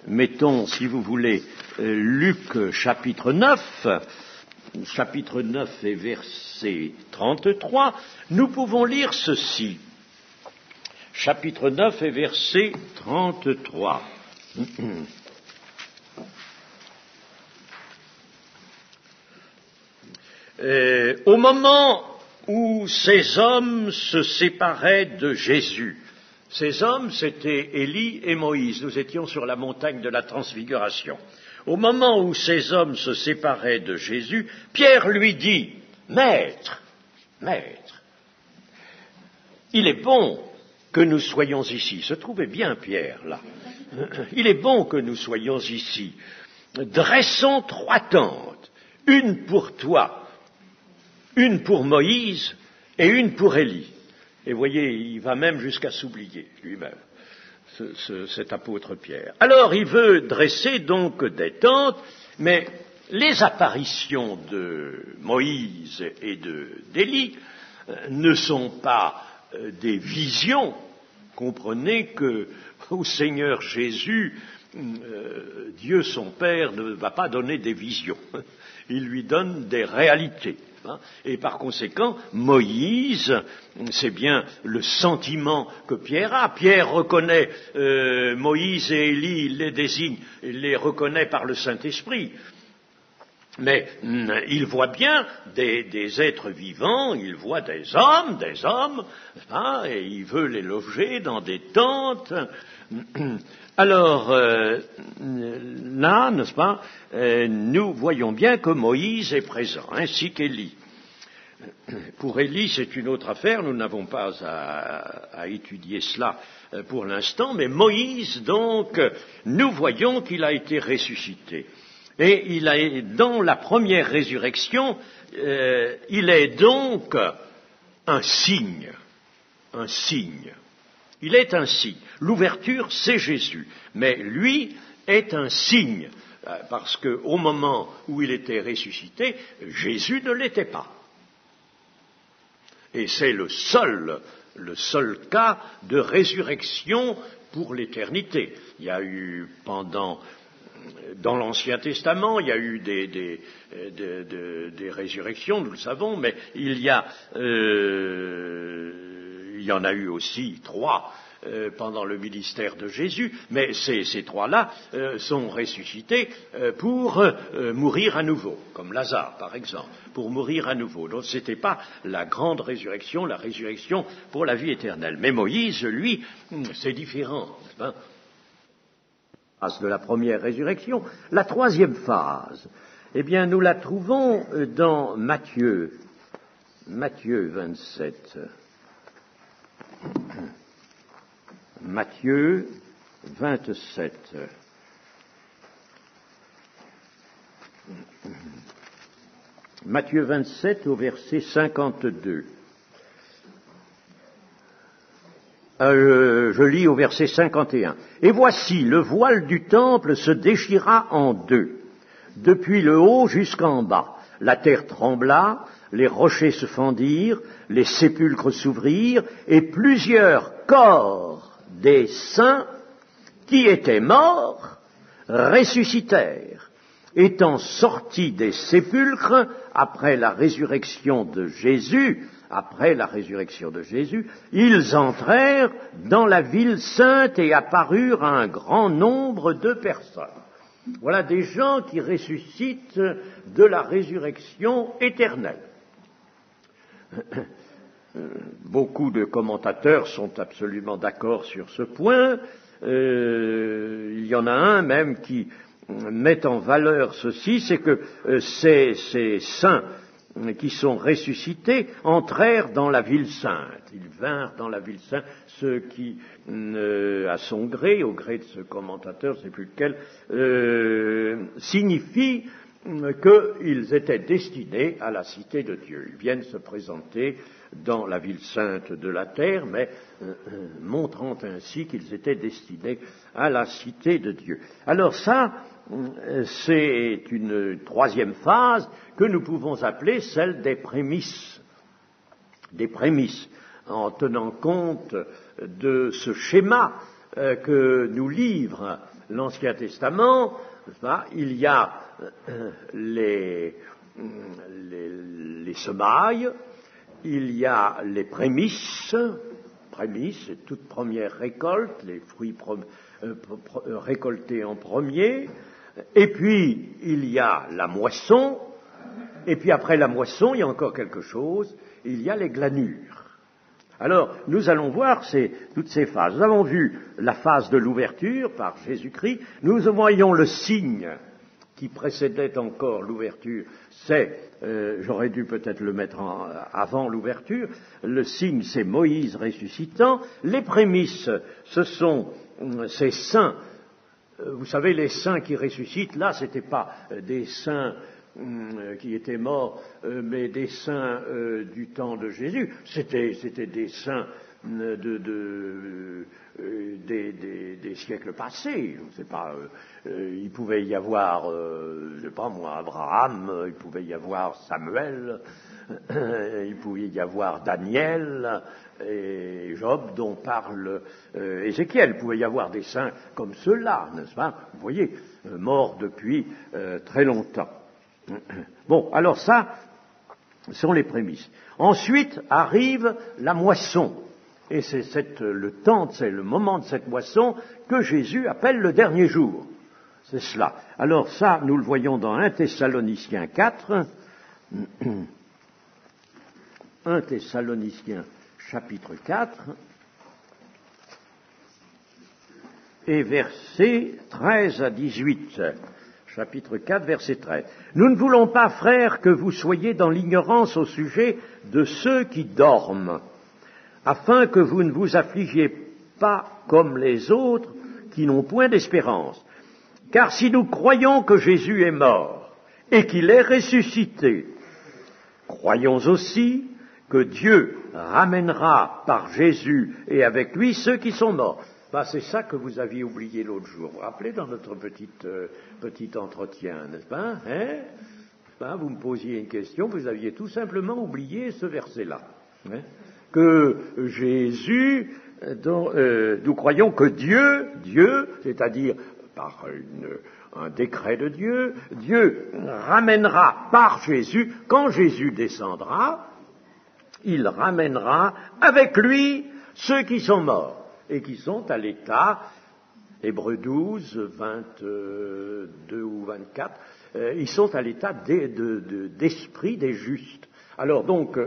mettons, si vous voulez, Luc chapitre 9 et verset 33, nous pouvons lire ceci. Chapitre 9 et verset 33. Au moment où ces hommes se séparaient de Jésus, ces hommes, c'était Élie et Moïse. Nous étions sur la montagne de la Transfiguration. Au moment où ces hommes se séparaient de Jésus, Pierre lui dit, « Maître, Maître, il est bon que nous soyons ici. » Se trouvait bien Pierre, là. « Il est bon que nous soyons ici. Dressons 3 tentes, une pour toi, une pour Moïse et une pour Élie. » Et voyez, il va même jusqu'à s'oublier lui-même, cet apôtre Pierre. Alors il veut dresser donc des tentes, mais les apparitions de Moïse et d'Élie ne sont pas des visions. Comprenez que au Seigneur Jésus, Dieu son Père ne va pas donner des visions. Il lui donne des réalités. Et par conséquent, Moïse, c'est bien le sentiment que Pierre a. Pierre reconnaît Moïse et Élie, il les désigne, il les reconnaît par le Saint-Esprit. Mais il voit bien des êtres vivants, il voit des hommes, et il veut les loger dans des tentes. Alors, là, n'est-ce pas, nous voyons bien que Moïse est présent, ainsi qu'Élie. Pour Élie, c'est une autre affaire, nous n'avons pas à étudier cela pour l'instant, mais Moïse, donc, nous voyons qu'il a été ressuscité. Et dans la première résurrection, il est donc un signe. Il est un signe. L'ouverture, c'est Jésus. Mais lui est un signe, parce qu'au moment où il était ressuscité, Jésus ne l'était pas. Et c'est le seul cas de résurrection pour l'éternité. Il y a eu dans l'Ancien Testament, il y a eu des résurrections, nous le savons, mais il y en a eu aussi 3 pendant le ministère de Jésus, mais ces 3-là sont ressuscités pour mourir à nouveau, comme Lazare par exemple, pour mourir à nouveau. Donc ce n'était pas la grande résurrection, la résurrection pour la vie éternelle. Mais Moïse, lui, c'est différent. De la première résurrection. La 3e phase, eh bien, nous la trouvons dans Matthieu 27. Matthieu 27. Matthieu 27 au verset 52. Je lis au verset 51. « Et voici, le voile du temple se déchira en 2, depuis le haut jusqu'en bas. La terre trembla, les rochers se fendirent, les sépulcres s'ouvrirent, et plusieurs corps des saints qui étaient morts ressuscitèrent. Étant sortis des sépulcres après la résurrection de Jésus, ils entrèrent dans la ville sainte et apparurent à un grand nombre de personnes. » Voilà des gens qui ressuscitent de la résurrection éternelle. Beaucoup de commentateurs sont absolument d'accord sur ce point. Il y en a un même qui met en valeur ceci, c'est que ces saints qui sont ressuscités entrèrent dans la ville sainte. Ils vinrent dans la ville sainte, ce qui, à son gré, au gré de ce commentateur, je ne sais plus lequel, signifie qu'ils étaient destinés à la cité de Dieu. Ils viennent se présenter dans la ville sainte de la terre, mais montrant ainsi qu'ils étaient destinés à la cité de Dieu. Alors ça, c'est une 3e phase que nous pouvons appeler celle des prémices. Des prémices, en tenant compte de ce schéma que nous livre l'Ancien Testament. Il y a les semailles, il y a les prémices, c'est toute première récolte, les fruits récoltés en premier, et puis il y a la moisson, Et puis après la moisson, il y a encore quelque chose, il y a les glanures. Alors, nous allons voir toutes ces phases. Nous avons vu la phase de l'ouverture par Jésus-Christ. Nous voyons le signe qui précédait encore l'ouverture. J'aurais dû peut-être le mettre avant l'ouverture. Le signe, c'est Moïse ressuscitant. Les prémices, ce sont ces saints. Vous savez, les saints qui ressuscitent, là, ce n'étaient pas des saints qui étaient morts, mais des saints du temps de Jésus. C'était des saints des siècles passés. Je ne sais pas, il pouvait y avoir, je ne sais pas moi, Abraham, il pouvait y avoir Samuel, il pouvait y avoir Daniel et Job dont parle Ézéchiel. Il pouvait y avoir des saints comme ceux-là, n'est-ce pas? Vous voyez, morts depuis très longtemps. Bon, alors ça sont les prémices. Ensuite arrive la moisson. Et c'est le moment de cette moisson que Jésus appelle le dernier jour. C'est cela. Alors ça, nous le voyons dans 1 Thessaloniciens 4. 1 Thessaloniciens chapitre 4 et versets 13 à 18. Chapitre 4, verset 13. Nous ne voulons pas, frères, que vous soyez dans l'ignorance au sujet de ceux qui dorment, afin que vous ne vous affligiez pas comme les autres qui n'ont point d'espérance. Car si nous croyons que Jésus est mort et qu'il est ressuscité, croyons aussi que Dieu ramènera par Jésus et avec lui ceux qui sont morts. C'est ça que vous aviez oublié l'autre jour. Vous vous rappelez dans notre petit entretien, n'est-ce pas, vous me posiez une question, vous aviez tout simplement oublié ce verset-là. Que Jésus, nous croyons que Dieu, c'est-à-dire par un décret de Dieu, Dieu ramènera par Jésus, quand Jésus descendra, il ramènera avec lui ceux qui sont morts et qui sont à l'état, Hébreux 12, 22 ou 24, ils sont à l'état d'esprit des justes. Alors donc,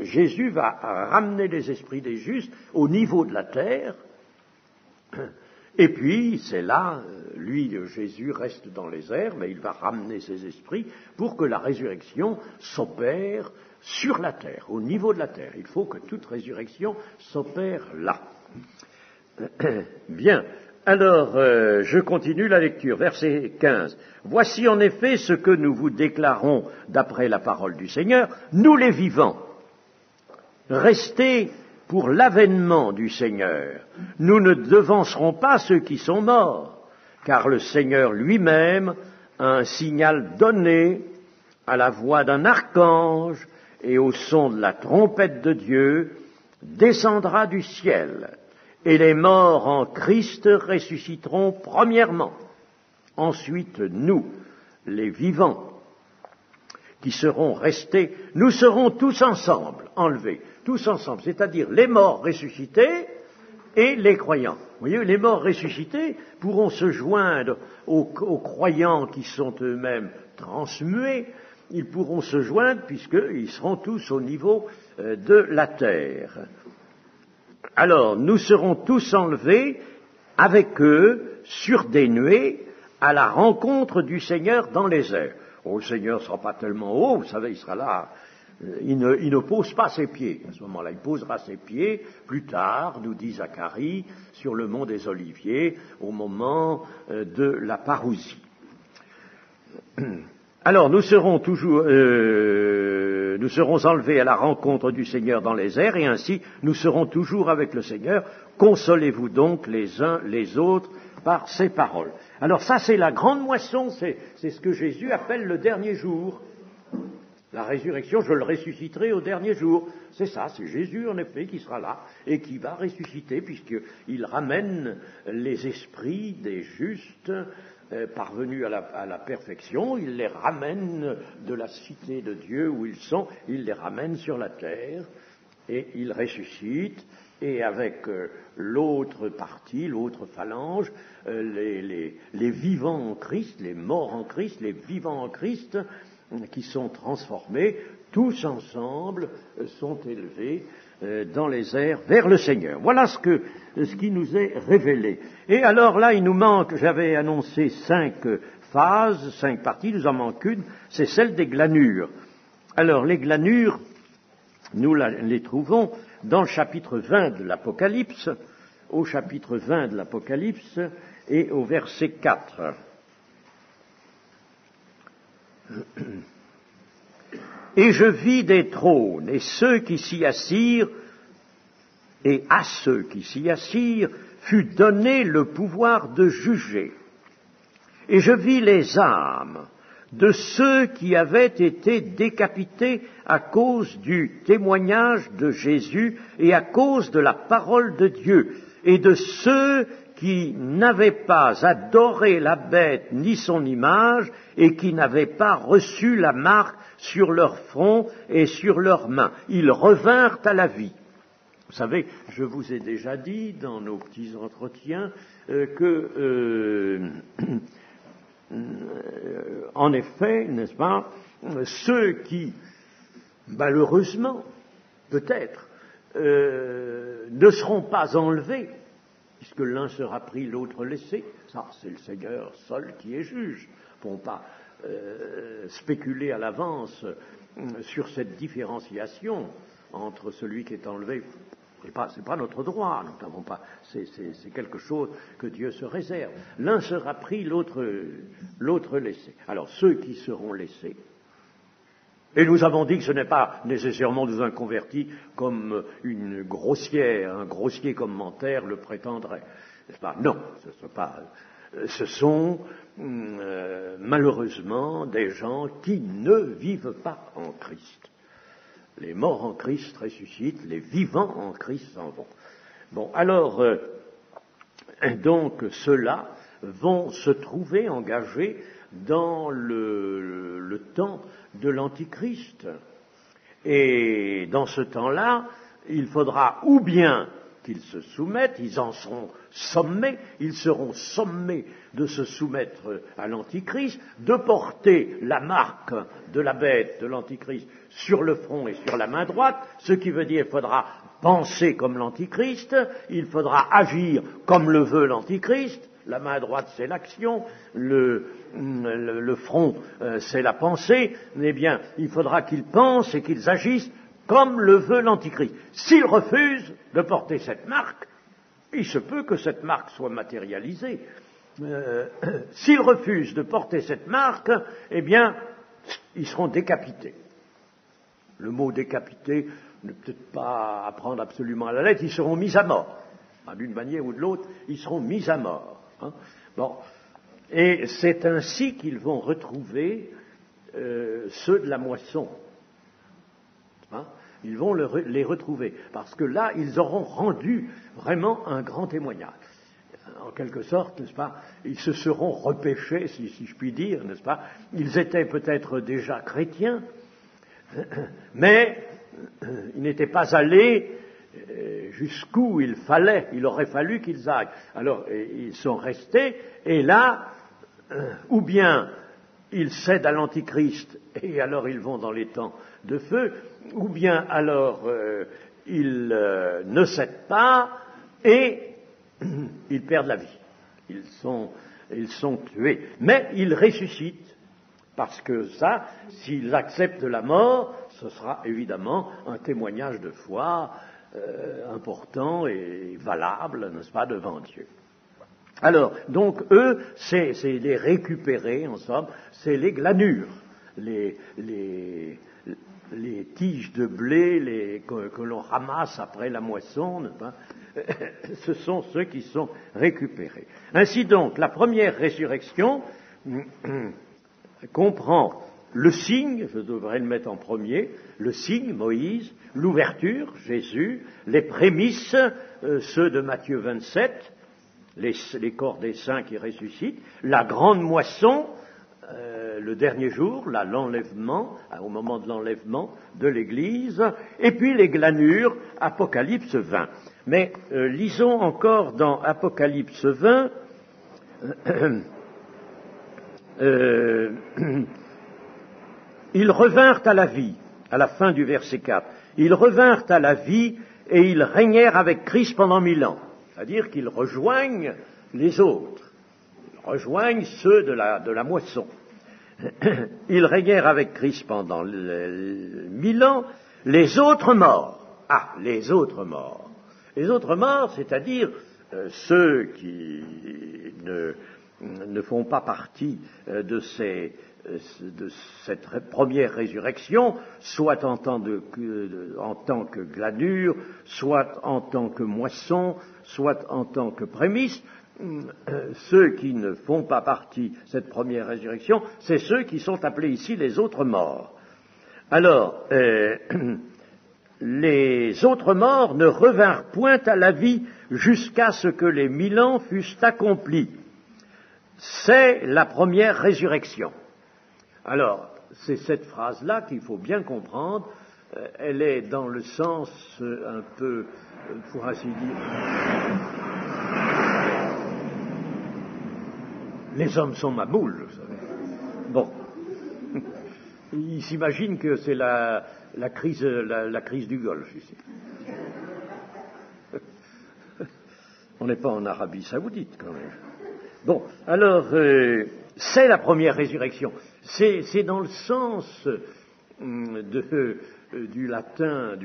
Jésus va ramener les esprits des justes au niveau de la terre, et puis c'est là, Jésus reste dans les airs, mais il va ramener ses esprits pour que la résurrection s'opère sur la terre, au niveau de la terre. Il faut que toute résurrection s'opère là. Bien. Alors, je continue la lecture, verset 15. Voici en effet ce que nous vous déclarons d'après la parole du Seigneur, nous les vivants. Restez pour l'avènement du Seigneur. Nous ne devancerons pas ceux qui sont morts, car le Seigneur lui-même a un signal donné à la voix d'un archange et au son de la trompette de Dieu, descendra du ciel. Et les morts en Christ ressusciteront premièrement. Ensuite, nous, les vivants, qui seront restés, nous serons tous ensemble, enlevés, tous ensemble, c'est-à-dire les morts ressuscités et les croyants. Vous voyez, les morts ressuscités pourront se joindre aux croyants qui sont eux-mêmes transmués, ils pourront se joindre puisqu'ils seront tous au niveau de la terre. Alors, nous serons tous enlevés avec eux sur des nuées à la rencontre du Seigneur dans les airs. Le Seigneur ne sera pas tellement haut, vous savez, il sera là. Il ne pose pas ses pieds. À ce moment-là, il posera ses pieds plus tard, nous dit Zacharie, sur le mont des Oliviers, au moment de la parousie. Alors, nous serons enlevés à la rencontre du Seigneur dans les airs, et ainsi, nous serons toujours avec le Seigneur. Consolez-vous donc les uns les autres par ces paroles. Alors ça, c'est la grande moisson, c'est ce que Jésus appelle le dernier jour. La résurrection, je le ressusciterai au dernier jour. C'est ça, c'est Jésus en effet qui sera là et qui va ressusciter puisqu'il ramène les esprits des justes parvenus à la perfection, il les ramène de la cité de Dieu où ils sont, il les ramène sur la terre et il ressuscite. Et avec l'autre partie, l'autre phalange, les vivants en Christ, les morts en Christ, les vivants en Christ, qui sont transformés, tous ensemble sont élevés dans les airs vers le Seigneur. Voilà ce qui nous est révélé. Et alors là, il nous manque, j'avais annoncé 5 phases, 5 parties, nous en manque une, c'est celle des glanures. Alors les glanures, nous les trouvons dans le chapitre 20 de l'Apocalypse, au chapitre 20 de l'Apocalypse et au verset 4. Et je vis des trônes, et ceux qui s'y assirent, et à ceux qui s'y assirent, fut donné le pouvoir de juger. Et je vis les âmes de ceux qui avaient été décapités à cause du témoignage de Jésus et à cause de la parole de Dieu, et de ceux qui n'avaient pas adoré la bête ni son image, et qui n'avaient pas reçu la marque sur leur front et sur leurs mains. Ils revinrent à la vie. Vous savez, je vous ai déjà dit dans nos petits entretiens en effet, n'est-ce pas, ceux qui, malheureusement, peut-être, ne seront pas enlevés, puisque l'un sera pris, l'autre laissé, ça c'est le Seigneur seul qui est juge. Ils ne vont pas spéculer à l'avance sur cette différenciation entre celui qui est enlevé. C'est pas notre droit, nous n'avons pas. C'est quelque chose que Dieu se réserve. L'un sera pris, l'autre laissé. Alors ceux qui seront laissés. Et nous avons dit que ce n'est pas nécessairement des inconvertis comme un grossier commentaire le prétendrait. N'est-ce pas? Non, ce sont malheureusement des gens qui ne vivent pas en Christ. Les morts en Christ ressuscitent, les vivants en Christ s'en vont. Bon, alors, donc, ceux-là vont se trouver engagés dans le temps de l'Antichrist. Et dans ce temps-là, il faudra ou bien qu'ils se soumettent, ils en seront sommés de se soumettre à l'Antichrist, de porter la marque de la bête de l'Antichrist sur le front et sur la main droite, ce qui veut dire qu'il faudra penser comme l'Antichrist, il faudra agir comme le veut l'Antichrist. La main droite, c'est l'action, le front, c'est la pensée. Eh bien, il faudra qu'ils pensent et qu'ils agissent comme le veut l'Antichrist. S'ils refusent de porter cette marque, il se peut que cette marque soit matérialisée. S'ils refusent de porter cette marque, eh bien, ils seront décapités. Le mot décapité ne peut peut-être pas à prendre absolument à la lettre, ils seront mis à mort. D'une manière ou de l'autre, ils seront mis à mort. Bon. Et c'est ainsi qu'ils vont retrouver ceux de la moisson. Ils vont les retrouver, parce que là, ils auront rendu vraiment un grand témoignage. En quelque sorte, n'est-ce pas, ils se seront repêchés, si je puis dire, n'est-ce pas. Ils étaient peut-être déjà chrétiens, mais ils n'étaient pas allés jusqu'où il aurait fallu qu'ils aillent. Alors, ils sont restés, et là, ou bien ils cèdent à l'Antichrist, et alors ils vont dans les temps de feu, ou bien alors ils ne cèdent pas, et ils perdent la vie. Ils sont tués. Mais ils ressuscitent, parce que ça, s'ils acceptent la mort, ce sera évidemment un témoignage de foi important et valable, n'est-ce pas, devant Dieu. Alors, donc, eux, c'est les récupérer, en somme, c'est les glanures, les tiges de blé que l'on ramasse après la moisson, n'est-ce pas. Ce sont ceux qui sont récupérés. Ainsi donc, la première résurrection comprend le signe, je devrais le mettre en premier, le signe, Moïse, l'ouverture, Jésus, les prémices, ceux de Matthieu 27, les corps des saints qui ressuscitent, la grande moisson, le dernier jour, là, l'enlèvement, au moment de l'enlèvement de l'Église, et puis les glanures, Apocalypse 20. Mais lisons encore dans Apocalypse 20, ils revinrent à la vie, à la fin du verset 4, ils revinrent à la vie et ils régnèrent avec Christ pendant 1000 ans. C'est-à-dire qu'ils rejoignent les autres, ils rejoignent ceux de la moisson. Ils régnèrent avec Christ pendant 1000 ans, les autres morts. Ah, les autres morts. Les autres morts, c'est-à-dire ceux qui ne font pas partie de cette première résurrection, soit en tant que glanure, soit en tant que moisson, soit en tant que prémisse. Ceux qui ne font pas partie de cette première résurrection, c'est ceux qui sont appelés ici les autres morts. Alors, les autres morts ne revinrent point à la vie jusqu'à ce que les 1000 ans fussent accomplis. C'est la première résurrection. Alors, c'est cette phrase-là qu'il faut bien comprendre. Elle est dans le sens un peu, pour ainsi dire, les hommes sont maboules, vous savez. Bon. Ils s'imaginent que c'est la crise du Golfe, ici. On n'est pas en Arabie Saoudite, quand même. Bon, alors, c'est la première résurrection. C'est dans le sens du latin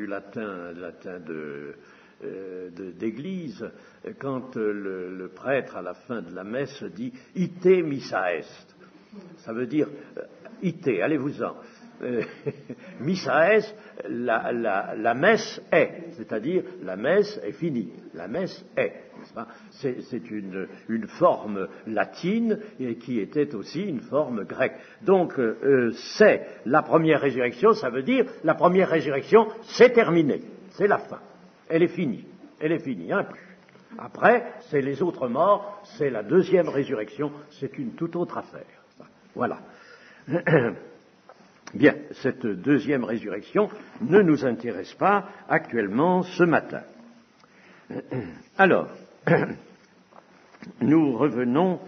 d'église, quand le prêtre, à la fin de la messe, dit « ite missa est ». Ça veut dire « ite », allez-vous-en. Missa est, la messe est, c'est-à-dire la messe est finie, la messe est. C'est une forme latine et qui était aussi une forme grecque. Donc c'est la première résurrection, ça veut dire la première résurrection, c'est terminé, c'est la fin, elle est finie, hein, plus. Après, c'est les autres morts, c'est la deuxième résurrection, c'est une toute autre affaire. Voilà. Bien, cette deuxième résurrection ne nous intéresse pas actuellement ce matin. Alors, nous revenons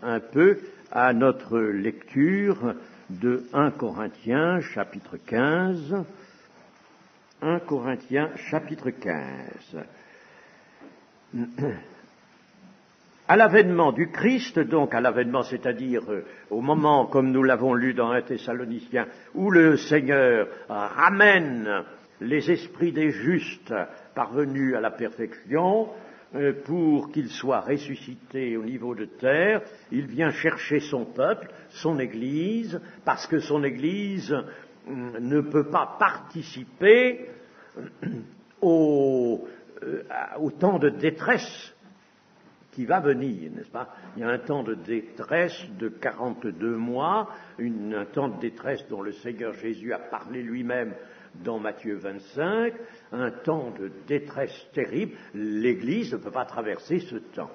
un peu à notre lecture de 1 Corinthiens chapitre 15. 1 Corinthiens chapitre 15. À l'avènement du Christ, donc à l'avènement, c'est-à-dire au moment, comme nous l'avons lu dans 1 Thessaloniciens, où le Seigneur ramène les esprits des justes parvenus à la perfection pour qu'ils soient ressuscités au niveau de terre, il vient chercher son peuple, son Église, parce que son Église ne peut pas participer au temps de détresse qui va venir, n'est-ce pas? Il y a un temps de détresse de 42 mois, un temps de détresse dont le Seigneur Jésus a parlé lui-même dans Matthieu 25, un temps de détresse terrible. L'Église ne peut pas traverser ce temps.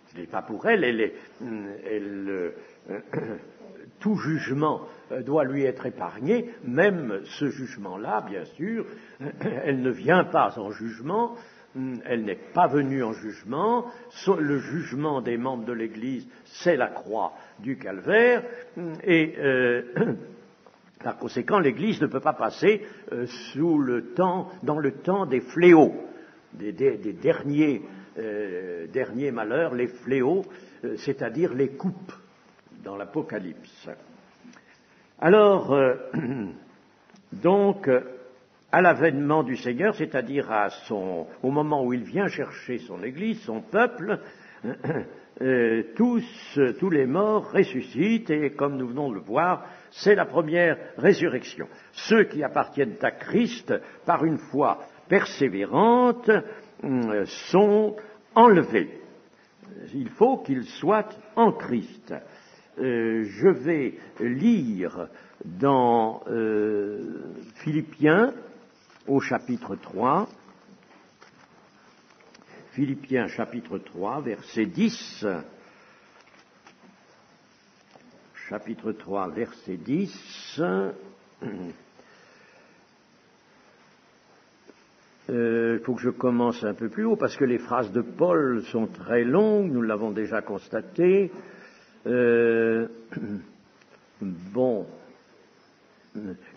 Ce n'est pas pour elle, tout jugement doit lui être épargné, même ce jugement-là, bien sûr, elle ne vient pas en jugement, elle n'est pas venue en jugement, le jugement des membres de l'Église, c'est la croix du calvaire, et par conséquent, l'Église ne peut pas passer dans le temps des fléaux, des derniers malheurs, les fléaux, c'est-à-dire les coupes dans l'Apocalypse. Alors, donc, à l'avènement du Seigneur, c'est-à-dire au moment où il vient chercher son Église, son peuple, tous les morts ressuscitent, et comme nous venons de le voir, c'est la première résurrection. Ceux qui appartiennent à Christ, par une foi persévérante, sont enlevés. Il faut qu'ils soient en Christ. Je vais lire dans Philippiens, au chapitre 3, Philippiens chapitre 3, verset 10, chapitre 3, verset 10, il faut que je commence un peu plus haut, parce que les phrases de Paul sont très longues, nous l'avons déjà constaté. Bon,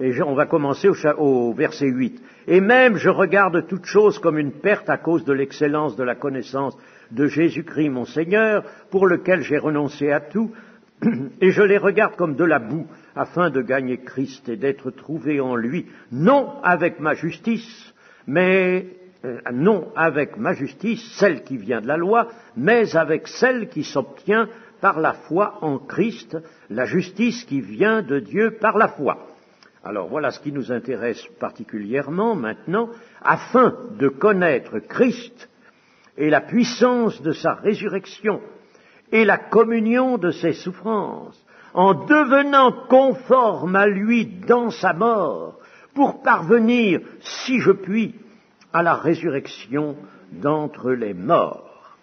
Et on va commencer au verset 8. Et même je regarde toutes choses comme une perte à cause de l'excellence de la connaissance de Jésus-Christ mon Seigneur, pour lequel j'ai renoncé à tout, et je les regarde comme de la boue, afin de gagner Christ et d'être trouvé en lui, non avec ma justice, celle qui vient de la loi, mais avec celle qui s'obtient par la foi en Christ, la justice qui vient de Dieu par la foi. Alors voilà ce qui nous intéresse particulièrement maintenant, afin de connaître Christ et la puissance de sa résurrection et la communion de ses souffrances, en devenant conforme à lui dans sa mort, pour parvenir, si je puis, à la résurrection d'entre les morts.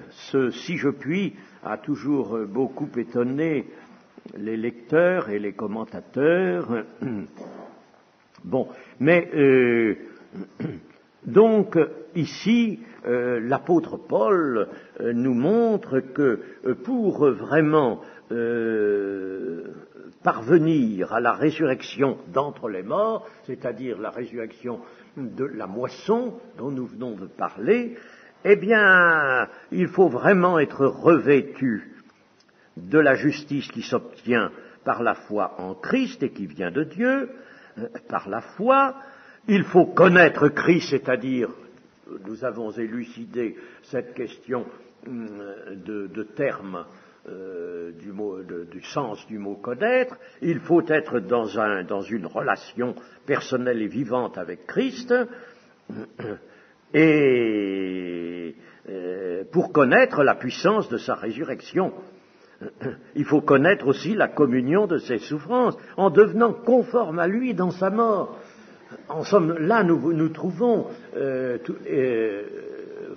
Ce si je puis a toujours beaucoup étonné les lecteurs et les commentateurs. Bon, mais donc ici, l'apôtre Paul nous montre que pour vraiment parvenir à la résurrection d'entre les morts, c'est-à-dire la résurrection de la moisson dont nous venons de parler, eh bien, il faut vraiment être revêtu de la justice qui s'obtient par la foi en Christ et qui vient de Dieu, par la foi. Il faut connaître Christ, c'est-à-dire, nous avons élucidé cette question de terme du sens du mot connaître. Il faut être dans une relation personnelle et vivante avec Christ, et pour connaître la puissance de sa résurrection. Il faut connaître aussi la communion de ses souffrances, en devenant conforme à lui dans sa mort. En somme, là, nous trouvons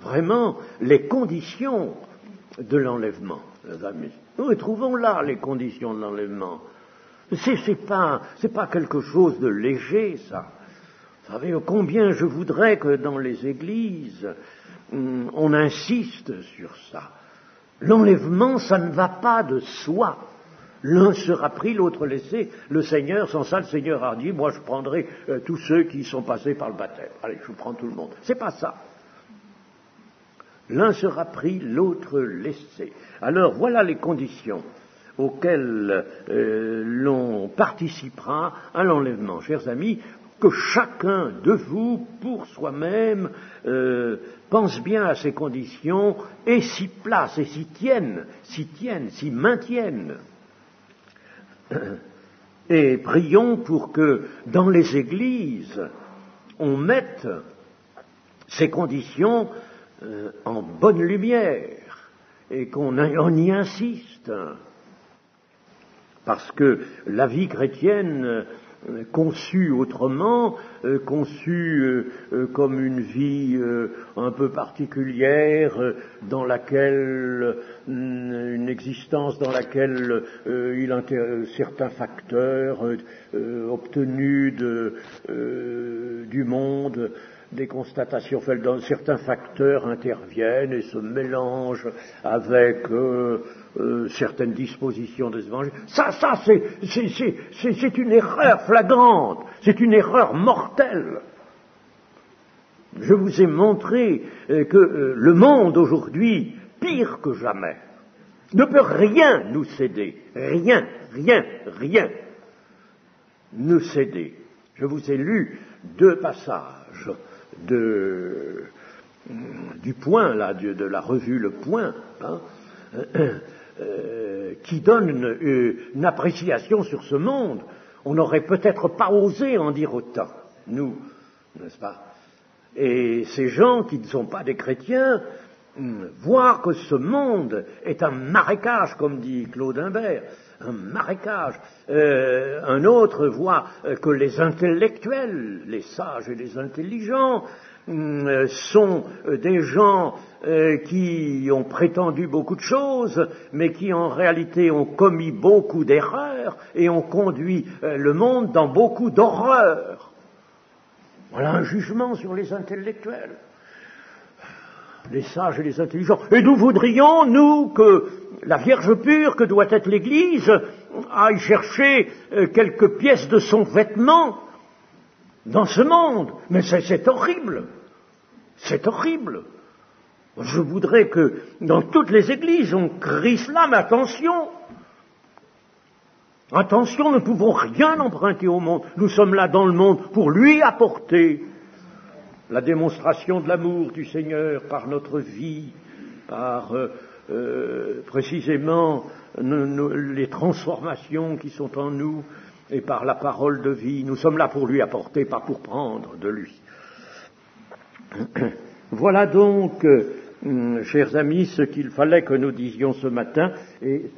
vraiment les conditions de l'enlèvement. Nous trouvons là les conditions de l'enlèvement. C'est pas quelque chose de léger, ça. Vous savez combien je voudrais que dans les églises, on insiste sur ça. L'enlèvement, ça ne va pas de soi. L'un sera pris, l'autre laissé. Le Seigneur, sans ça, le Seigneur a dit, moi je prendrai tous ceux qui sont passés par le baptême. Allez, je prends tout le monde. C'est pas ça. L'un sera pris, l'autre laissé. Alors voilà les conditions auxquelles l'on participera à l'enlèvement. Chers amis, que chacun de vous, pour soi-même, pense bien à ces conditions et s'y place et s'y maintienne. Et prions pour que dans les églises, on mette ces conditions en bonne lumière et qu'on y insiste. Parce que la vie chrétienne conçue autrement, conçue comme une vie un peu particulière, dans laquelle une existence dans laquelle certains facteurs obtenus du monde, des constatations faites dans certains facteurs interviennent et se mélangent avec certaines dispositions des évangiles. Ça c'est une erreur flagrante, c'est une erreur mortelle. Je vous ai montré que le monde aujourd'hui, pire que jamais, ne peut rien nous céder, rien nous céder. Je vous ai lu 2 passages du Point, là, de la revue Le Point, qui donne une appréciation sur ce monde. On n'aurait peut-être pas osé en dire autant, nous, n'est-ce pas? Et ces gens qui ne sont pas des chrétiens voient que ce monde est un marécage, comme dit Claude Imbert, un marécage. Un autre voit que les intellectuels, les sages et les intelligents, sont des gens qui ont prétendu beaucoup de choses, mais qui en réalité ont commis beaucoup d'erreurs et ont conduit le monde dans beaucoup d'horreurs. Voilà un jugement sur les intellectuels, les sages et les intelligents. Et nous voudrions, nous, que la Vierge pure, que doit être l'Église, aille chercher quelques pièces de son vêtement dans ce monde. Mais c'est horrible. C'est horrible. Je voudrais que dans toutes les églises, on crie cela, mais attention. Attention, nous ne pouvons rien emprunter au monde. Nous sommes là dans le monde pour lui apporter la démonstration de l'amour du Seigneur par notre vie, par précisément les transformations qui sont en nous et par la parole de vie. Nous sommes là pour lui apporter, pas pour prendre de lui. Voilà donc, chers amis, ce qu'il fallait que nous disions ce matin. Et